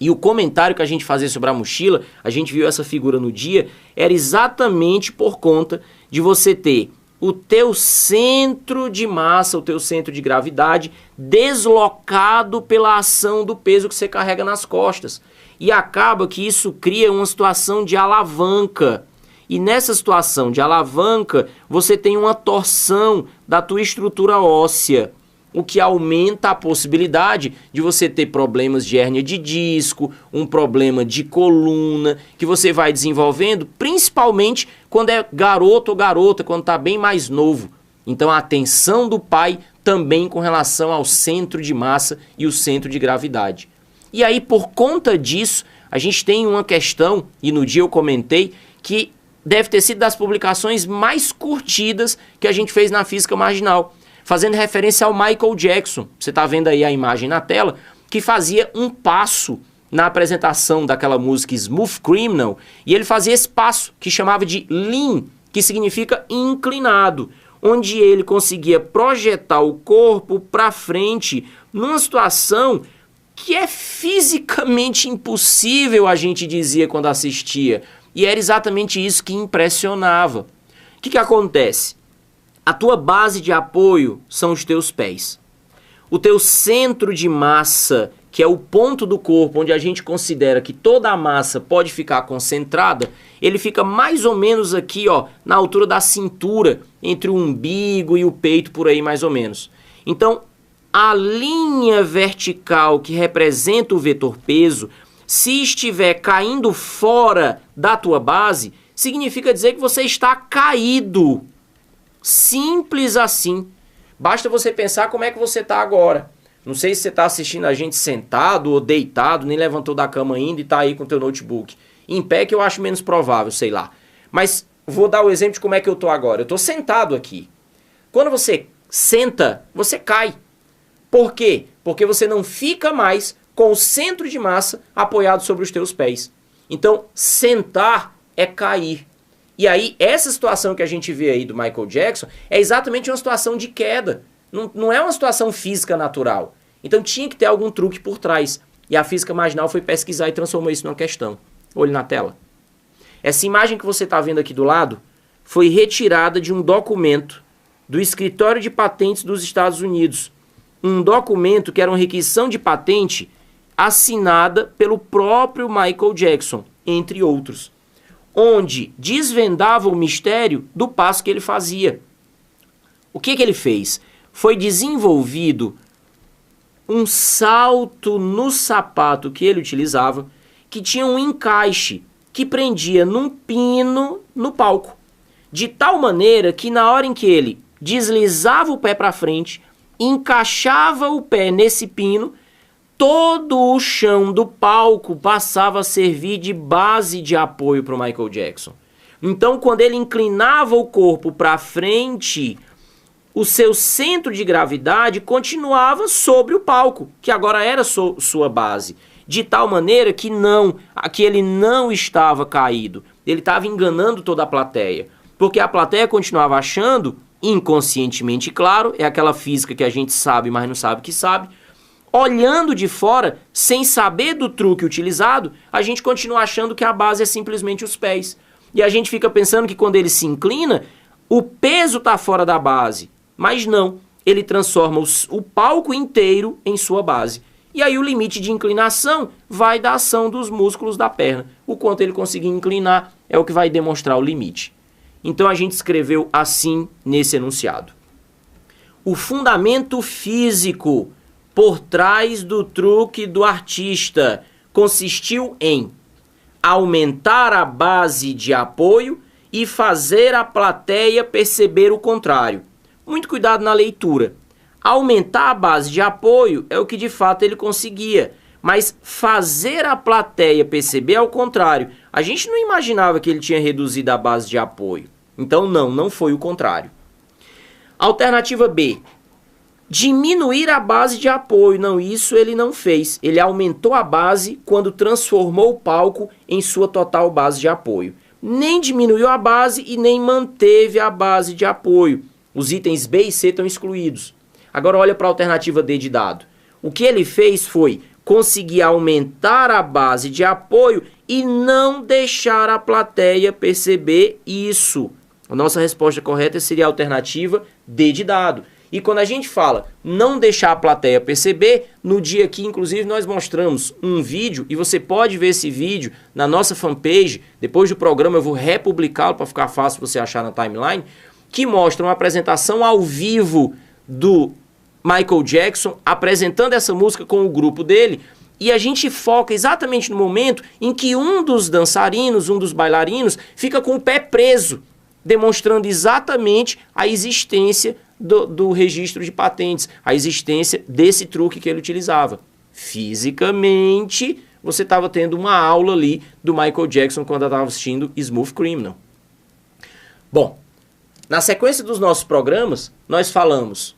E o comentário que a gente fazia sobre a mochila, a gente viu essa figura no dia, era exatamente por conta de você ter o teu centro de massa, o teu centro de gravidade deslocado pela ação do peso que você carrega nas costas. E acaba que isso cria uma situação de alavanca. E nessa situação de alavanca, você tem uma torção da tua estrutura óssea, o que aumenta a possibilidade de você ter problemas de hérnia de disco, um problema de coluna, que você vai desenvolvendo, principalmente quando é garoto ou garota, quando está bem mais novo. Então a atenção do pai também com relação ao centro de massa e o centro de gravidade. E aí, por conta disso, a gente tem uma questão, e no dia eu comentei, que deve ter sido das publicações mais curtidas que a gente fez na Física Marginal, fazendo referência ao Michael Jackson. Você está vendo aí a imagem na tela, que fazia um passo na apresentação daquela música Smooth Criminal, e ele fazia esse passo que chamava de lean, que significa inclinado, onde ele conseguia projetar o corpo para frente numa situação que é fisicamente impossível, a gente dizia quando assistia. E era exatamente isso que impressionava. O que acontece? A tua base de apoio são os teus pés. O teu centro de massa, que é o ponto do corpo onde a gente considera que toda a massa pode ficar concentrada, ele fica mais ou menos aqui, ó, na altura da cintura, entre o umbigo e o peito, por aí mais ou menos. Então, a linha vertical que representa o vetor peso, se estiver caindo fora da tua base, significa dizer que você está caído. Simples assim. Basta você pensar como é que você está agora. Não sei se você está assistindo a gente sentado ou deitado, nem levantou da cama ainda e está aí com o teu notebook. Em pé que eu acho menos provável, sei lá. Mas vou dar o exemplo de como é que eu estou agora. Eu estou sentado aqui. Quando você senta, você cai. Por quê? Porque você não fica mais com o centro de massa apoiado sobre os teus pés. Então, sentar é cair. E aí, essa situação que a gente vê aí do Michael Jackson é exatamente uma situação de queda. Não é uma situação física natural. Então, tinha que ter algum truque por trás. E a Física Marginal foi pesquisar e transformou isso numa questão. Olhe na tela. Essa imagem que você está vendo aqui do lado foi retirada de um documento do Escritório de Patentes dos Estados Unidos. Um documento que era uma requisição de patente assinada pelo próprio Michael Jackson, entre outros, onde desvendava o mistério do passo que ele fazia. O que ele fez? Foi desenvolvido um salto no sapato que ele utilizava, que tinha um encaixe que prendia num pino no palco, de tal maneira que na hora em que ele deslizava o pé para frente, encaixava o pé nesse pino, todo o chão do palco passava a servir de base de apoio para o Michael Jackson. Então, quando ele inclinava o corpo para frente, o seu centro de gravidade continuava sobre o palco, que agora era sua base, de tal maneira que ele não estava caído, ele estava enganando toda a plateia, porque a plateia continuava achando, inconscientemente claro, é aquela física que a gente sabe, mas não sabe que sabe, olhando de fora, sem saber do truque utilizado, a gente continua achando que a base é simplesmente os pés. E a gente fica pensando que quando ele se inclina, o peso está fora da base. Mas não, ele transforma o palco inteiro em sua base. E aí o limite de inclinação vai da ação dos músculos da perna. O quanto ele conseguir inclinar é o que vai demonstrar o limite. Então a gente escreveu assim nesse enunciado. O fundamento físico por trás do truque do artista consistiu em aumentar a base de apoio e fazer a plateia perceber o contrário. Muito cuidado na leitura. Aumentar a base de apoio é o que de fato ele conseguia, mas fazer a plateia perceber ao contrário. A gente não imaginava que ele tinha reduzido a base de apoio. Então não foi o contrário. Alternativa B. Diminuir a base de apoio. Não, isso ele não fez. Ele aumentou a base quando transformou o palco em sua total base de apoio. Nem diminuiu a base e nem manteve a base de apoio. Os itens B e C estão excluídos. Agora olha para a alternativa D de dado. O que ele fez foi conseguir aumentar a base de apoio e não deixar a plateia perceber isso. A nossa resposta correta seria a alternativa D de dado. E quando a gente fala não deixar a plateia perceber, no dia aqui, inclusive, nós mostramos um vídeo, e você pode ver esse vídeo na nossa fanpage, depois do programa eu vou republicá-lo para ficar fácil você achar na timeline, que mostra uma apresentação ao vivo do Michael Jackson, apresentando essa música com o grupo dele, e a gente foca exatamente no momento em que um dos dançarinos, um dos bailarinos, fica com o pé preso, demonstrando exatamente a existência do registro de patentes, a existência desse truque que ele utilizava. Fisicamente, você estava tendo uma aula ali do Michael Jackson quando estava assistindo Smooth Criminal. Bom, na sequência dos nossos programas, nós falamos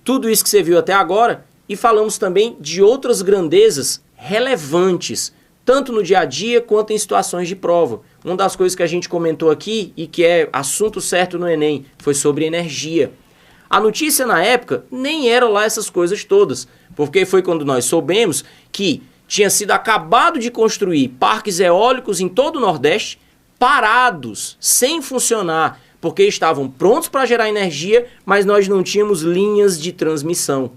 tudo isso que você viu até agora e falamos também de outras grandezas relevantes, tanto no dia a dia quanto em situações de prova. Uma das coisas que a gente comentou aqui e que é assunto certo no Enem foi sobre energia. A notícia na época nem era lá essas coisas todas, porque foi quando nós soubemos que tinha sido acabado de construir parques eólicos em todo o Nordeste, parados, sem funcionar, porque estavam prontos para gerar energia, mas nós não tínhamos linhas de transmissão.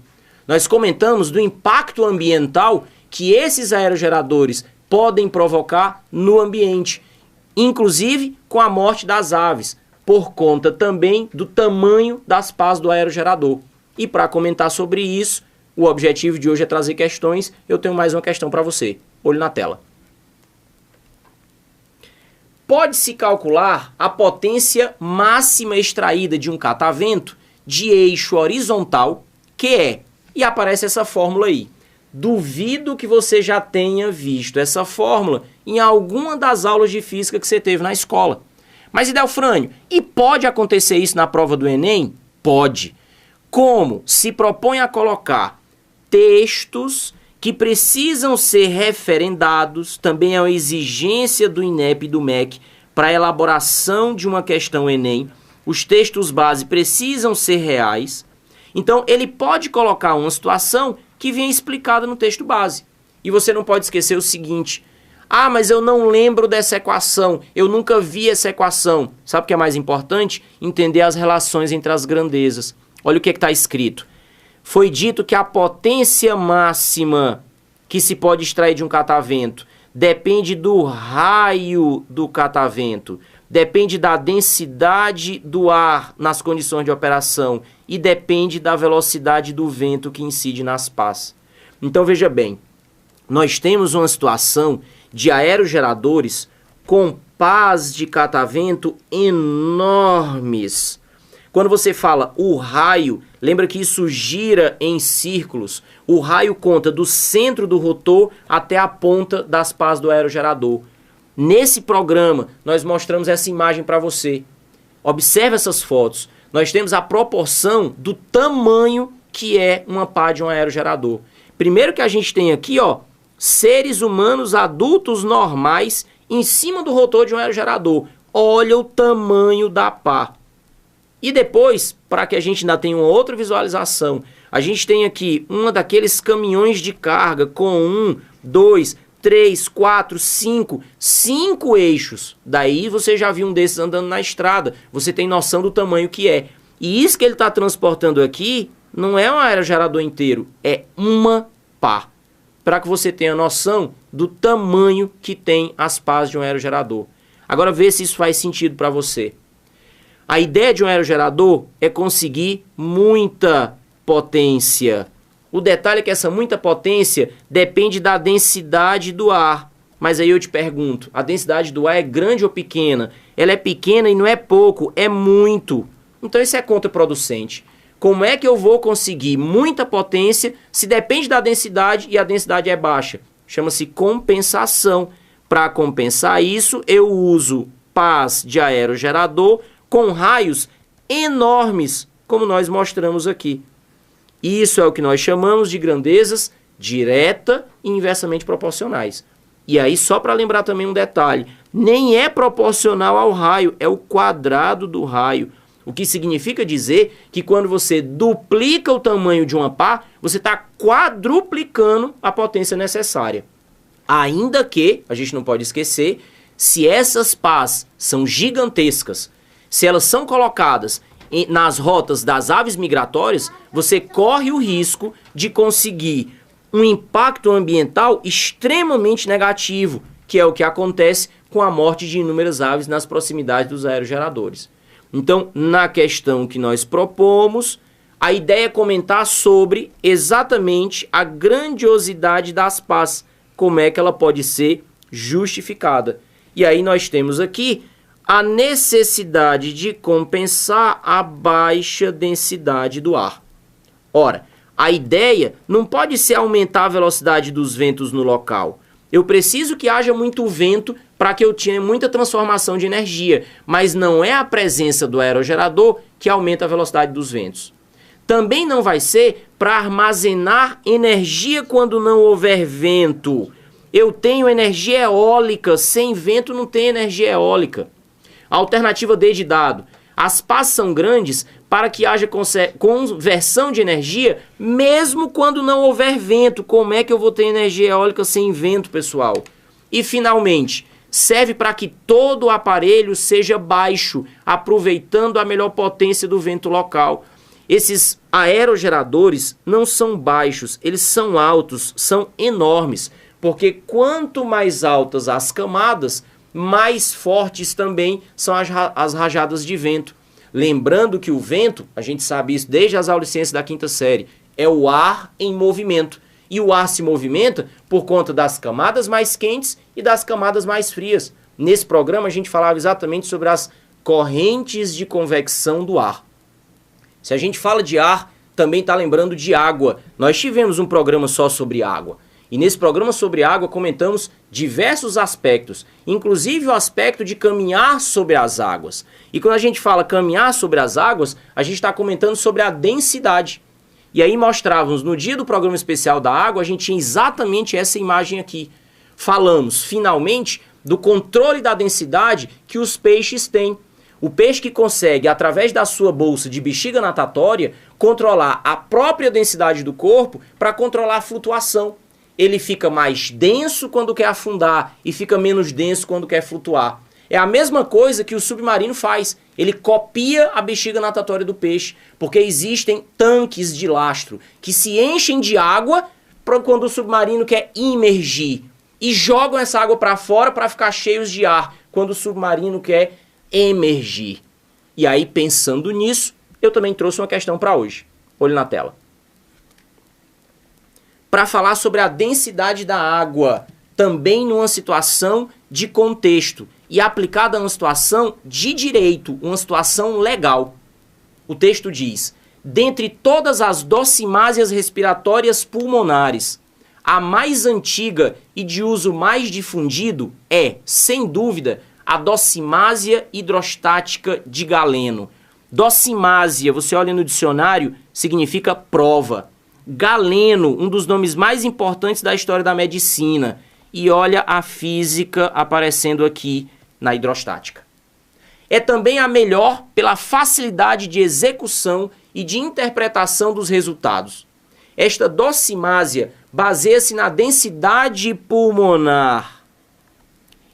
Nós comentamos do impacto ambiental que esses aerogeradores podem provocar no ambiente, inclusive com a morte das aves, por conta também do tamanho das pás do aerogerador. E para comentar sobre isso, o objetivo de hoje é trazer questões. Eu tenho mais uma questão para você. Olho na tela. Pode-se calcular a potência máxima extraída de um catavento de eixo horizontal, que é, e aparece essa fórmula aí. Duvido que você já tenha visto essa fórmula em alguma das aulas de física que você teve na escola. Mas, Idelfrânio, e pode acontecer isso na prova do Enem? Pode. Como se propõe a colocar textos que precisam ser referendados, também é uma exigência do INEP e do MEC para a elaboração de uma questão Enem, os textos base precisam ser reais, então ele pode colocar uma situação que vem explicada no texto base. E você não pode esquecer o seguinte: ah, mas eu não lembro dessa equação, eu nunca vi essa equação. Sabe o que é mais importante? Entender as relações entre as grandezas. Olha o que está escrito. Foi dito que a potência máxima que se pode extrair de um catavento depende do raio do catavento, depende da densidade do ar nas condições de operação e depende da velocidade do vento que incide nas pás. Então veja bem, nós temos uma situação de aerogeradores com pás de catavento enormes. Quando você fala o raio, lembra que isso gira em círculos. O raio conta do centro do rotor até a ponta das pás do aerogerador. Nesse programa, nós mostramos essa imagem para você. Observe essas fotos. Nós temos a proporção do tamanho que é uma pá de um aerogerador. Primeiro que a gente tem aqui, ó, seres humanos adultos normais em cima do rotor de um aerogerador. Olha o tamanho da pá. E depois, para que a gente ainda tenha uma outra visualização, a gente tem aqui uma daqueles caminhões de carga com 2, 3, 4, 5 eixos. Daí você já viu um desses andando na estrada. Você tem noção do tamanho que é. E isso que ele está transportando aqui não é um aerogerador inteiro, é uma pá. Para que você tenha noção do tamanho que tem as pás de um aerogerador. Agora vê se isso faz sentido para você. A ideia de um aerogerador é conseguir muita potência. O detalhe é que essa muita potência depende da densidade do ar. Mas aí eu te pergunto, a densidade do ar é grande ou pequena? Ela é pequena e não é pouco, é muito. Então isso é contraproducente. Como é que eu vou conseguir muita potência se depende da densidade e a densidade é baixa? Chama-se compensação. Para compensar isso, eu uso pás de aerogerador com raios enormes, como nós mostramos aqui. Isso é o que nós chamamos de grandezas direta e inversamente proporcionais. E aí, só para lembrar também um detalhe, nem é proporcional ao raio, é o quadrado do raio. O que significa dizer que quando você duplica o tamanho de uma pá, você está quadruplicando a potência necessária. Ainda que, a gente não pode esquecer, se essas pás são gigantescas, se elas são colocadas nas rotas das aves migratórias, você corre o risco de conseguir um impacto ambiental extremamente negativo, que é o que acontece com a morte de inúmeras aves nas proximidades dos aerogeradores. Então, na questão que nós propomos, a ideia é comentar sobre exatamente a grandiosidade das pás, como é que ela pode ser justificada. E aí nós temos aqui a necessidade de compensar a baixa densidade do ar. Ora, a ideia não pode ser aumentar a velocidade dos ventos no local. Eu preciso que haja muito vento para que eu tenha muita transformação de energia, mas não é a presença do aerogerador que aumenta a velocidade dos ventos. Também não vai ser para armazenar energia quando não houver vento. Eu tenho energia eólica, sem vento não tem energia eólica. A alternativa D de dado. As pás são grandes para que haja conversão de energia, mesmo quando não houver vento. Como é que eu vou ter energia eólica sem vento, pessoal? E, finalmente, serve para que todo o aparelho seja baixo, aproveitando a melhor potência do vento local. Esses aerogeradores não são baixos, eles são altos, são enormes, porque quanto mais altas as camadas, mais fortes também são as rajadas de vento. Lembrando que o vento, a gente sabe isso desde as aulas de ciência da quinta série, é o ar em movimento. E o ar se movimenta por conta das camadas mais quentes e das camadas mais frias. Nesse programa a gente falava exatamente sobre as correntes de convecção do ar. Se a gente fala de ar, também está lembrando de água. Nós tivemos um programa só sobre água. E nesse programa sobre água comentamos diversos aspectos, inclusive o aspecto de caminhar sobre as águas. E quando a gente fala caminhar sobre as águas, a gente está comentando sobre a densidade. E aí mostrávamos, no dia do programa especial da água, a gente tinha exatamente essa imagem aqui. Falamos, finalmente, do controle da densidade que os peixes têm. O peixe que consegue, através da sua bolsa de bexiga natatória, controlar a própria densidade do corpo para controlar a flutuação. Ele fica mais denso quando quer afundar e fica menos denso quando quer flutuar. É a mesma coisa que o submarino faz. Ele copia a bexiga natatória do peixe, porque existem tanques de lastro que se enchem de água para quando o submarino quer imergir e jogam essa água para fora para ficar cheios de ar quando o submarino quer emergir. E aí, pensando nisso, eu também trouxe uma questão para hoje. Olhe na tela. Para falar sobre a densidade da água, também numa situação de contexto e aplicada a uma situação de direito, uma situação legal. O texto diz: dentre todas as docimásias respiratórias pulmonares, a mais antiga e de uso mais difundido é, sem dúvida, a docimásia hidrostática de Galeno. Docimásia, você olha no dicionário, significa prova. Galeno, um dos nomes mais importantes da história da medicina. E olha a física aparecendo aqui na hidrostática. É também a melhor pela facilidade de execução e de interpretação dos resultados. Esta docimásia baseia-se na densidade pulmonar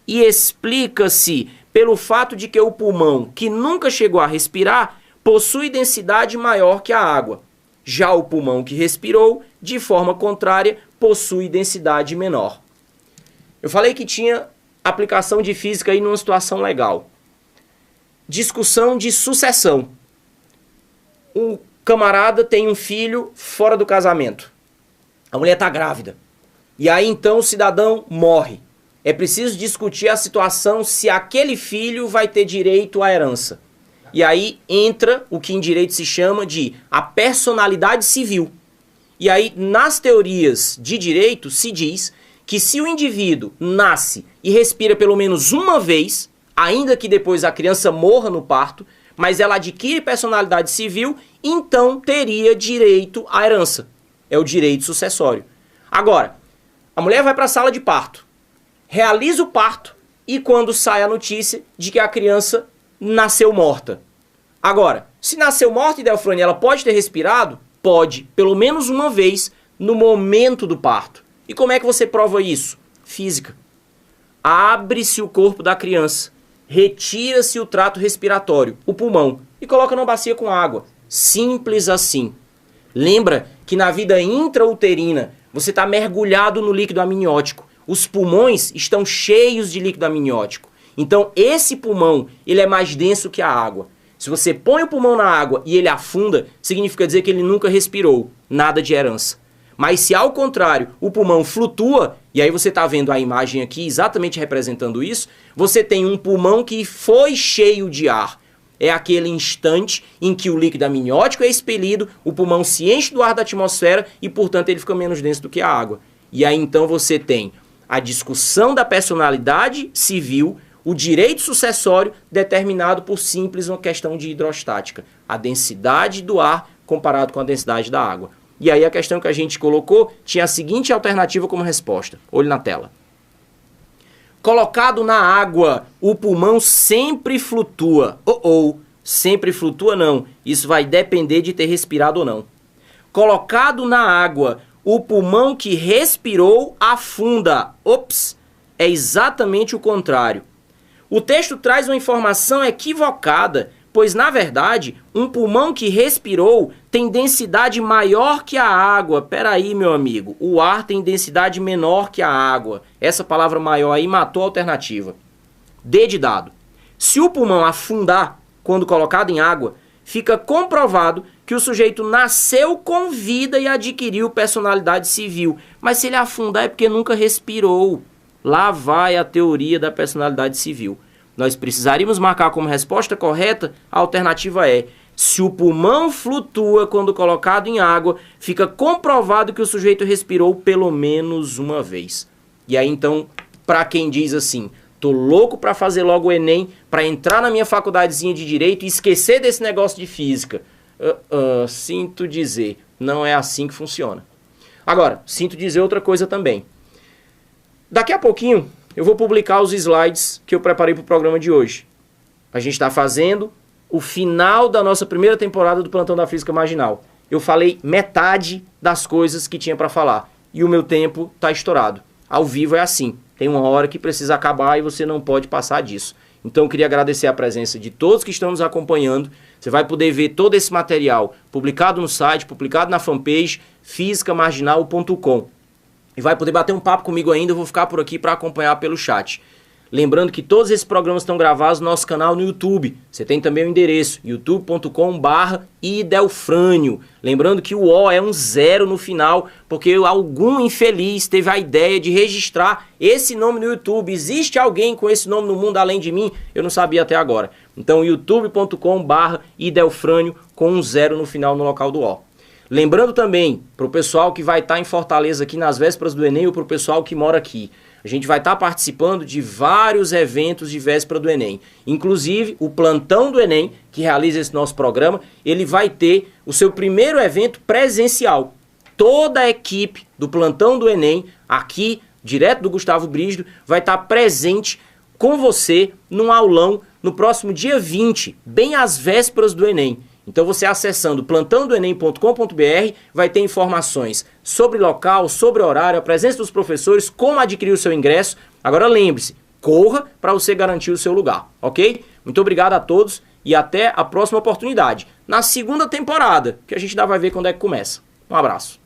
e explica-se pelo fato de que o pulmão, que nunca chegou a respirar, possui densidade maior que a água. Já o pulmão que respirou, de forma contrária, possui densidade menor. Eu falei que tinha aplicação de física aí numa situação legal. Discussão de sucessão. O camarada tem um filho fora do casamento. A mulher está grávida. E aí então o cidadão morre. É preciso discutir a situação se aquele filho vai ter direito à herança. E aí entra o que em direito se chama de a personalidade civil. E aí nas teorias de direito se diz que se o indivíduo nasce e respira pelo menos uma vez, ainda que depois a criança morra no parto, mas ela adquire personalidade civil, então teria direito à herança. É o direito sucessório. Agora, a mulher vai para a sala de parto, realiza o parto e quando sai a notícia de que a criança nasceu morta. Agora, se nasceu morta, Idelfrane, ela pode ter respirado? Pode, pelo menos uma vez no momento do parto. E como é que você prova isso? Física. Abre-se o corpo da criança, retira-se o trato respiratório, o pulmão, e coloca numa bacia com água. Simples assim. Lembra que na vida intrauterina você está mergulhado no líquido amniótico. Os pulmões estão cheios de líquido amniótico. Então esse pulmão ele é mais denso que a água. Se você põe o pulmão na água e ele afunda, significa dizer que ele nunca respirou. Nada de herança. Mas se ao contrário o pulmão flutua, e aí você está vendo a imagem aqui exatamente representando isso, você tem um pulmão que foi cheio de ar. É aquele instante em que o líquido amniótico é expelido, o pulmão se enche do ar da atmosfera e, portanto, ele fica menos denso do que a água. E aí então você tem a discussão da personalidade civil, o direito sucessório determinado por simples uma questão de hidrostática. A densidade do ar comparado com a densidade da água. E aí a questão que a gente colocou tinha a seguinte alternativa como resposta. Olhe na tela. Colocado na água, o pulmão sempre flutua. Sempre flutua não. Isso vai depender de ter respirado ou não. Colocado na água, o pulmão que respirou afunda. É exatamente o contrário. O texto traz uma informação equivocada, pois, na verdade, um pulmão que respirou tem densidade maior que a água. Peraí, meu amigo, o ar tem densidade menor que a água. Essa palavra maior aí matou a alternativa. D de dado. Se o pulmão afundar quando colocado em água, fica comprovado que o sujeito nasceu com vida e adquiriu personalidade civil. Mas se ele afundar é porque nunca respirou. Lá vai a teoria da personalidade civil. Nós precisaríamos marcar como resposta correta, a alternativa é: se o pulmão flutua quando colocado em água, fica comprovado que o sujeito respirou pelo menos uma vez. E aí então, para quem diz assim, tô louco para fazer logo o Enem, para entrar na minha faculdadezinha de Direito e esquecer desse negócio de Física. Sinto dizer, não é assim que funciona. Agora, sinto dizer outra coisa também. Daqui a pouquinho eu vou publicar os slides que eu preparei para o programa de hoje. A gente está fazendo o final da nossa primeira temporada do Plantão da Física Marginal. Eu falei metade das coisas que tinha para falar. E o meu tempo está estourado. Ao vivo é assim. Tem uma hora que precisa acabar e você não pode passar disso. Então eu queria agradecer a presença de todos que estão nos acompanhando. Você vai poder ver todo esse material publicado no site, publicado na fanpage fisicamarginal.com. E vai poder bater um papo comigo ainda, eu vou ficar por aqui para acompanhar pelo chat. Lembrando que todos esses programas estão gravados no nosso canal no YouTube. Você tem também o endereço, youtube.com/idelfrânio. Lembrando que o O é um 0 no final, porque algum infeliz teve a ideia de registrar esse nome no YouTube. Existe alguém com esse nome no mundo além de mim? Eu não sabia até agora. Então, youtube.com/idelfrânio com um 0 no final no local do O. Lembrando também, para o pessoal que vai estar em Fortaleza aqui nas vésperas do Enem ou para o pessoal que mora aqui, a A gente vai estar participando de vários eventos de véspera do Enem. Inclusive, o Plantão do Enem, que realiza esse nosso programa, ele vai ter o seu primeiro evento presencial. Toda a equipe do Plantão do Enem, aqui, direto do Gustavo Brígido, vai estar presente com você num aulão no próximo dia 20, bem às vésperas do Enem. Então você acessando plantãodoenem.com.br vai ter informações sobre local, sobre horário, a presença dos professores, como adquirir o seu ingresso. Agora lembre-se, corra para você garantir o seu lugar, ok? Muito obrigado a todos e até a próxima oportunidade. Na segunda temporada, que a gente ainda vai ver quando é que começa. Um abraço.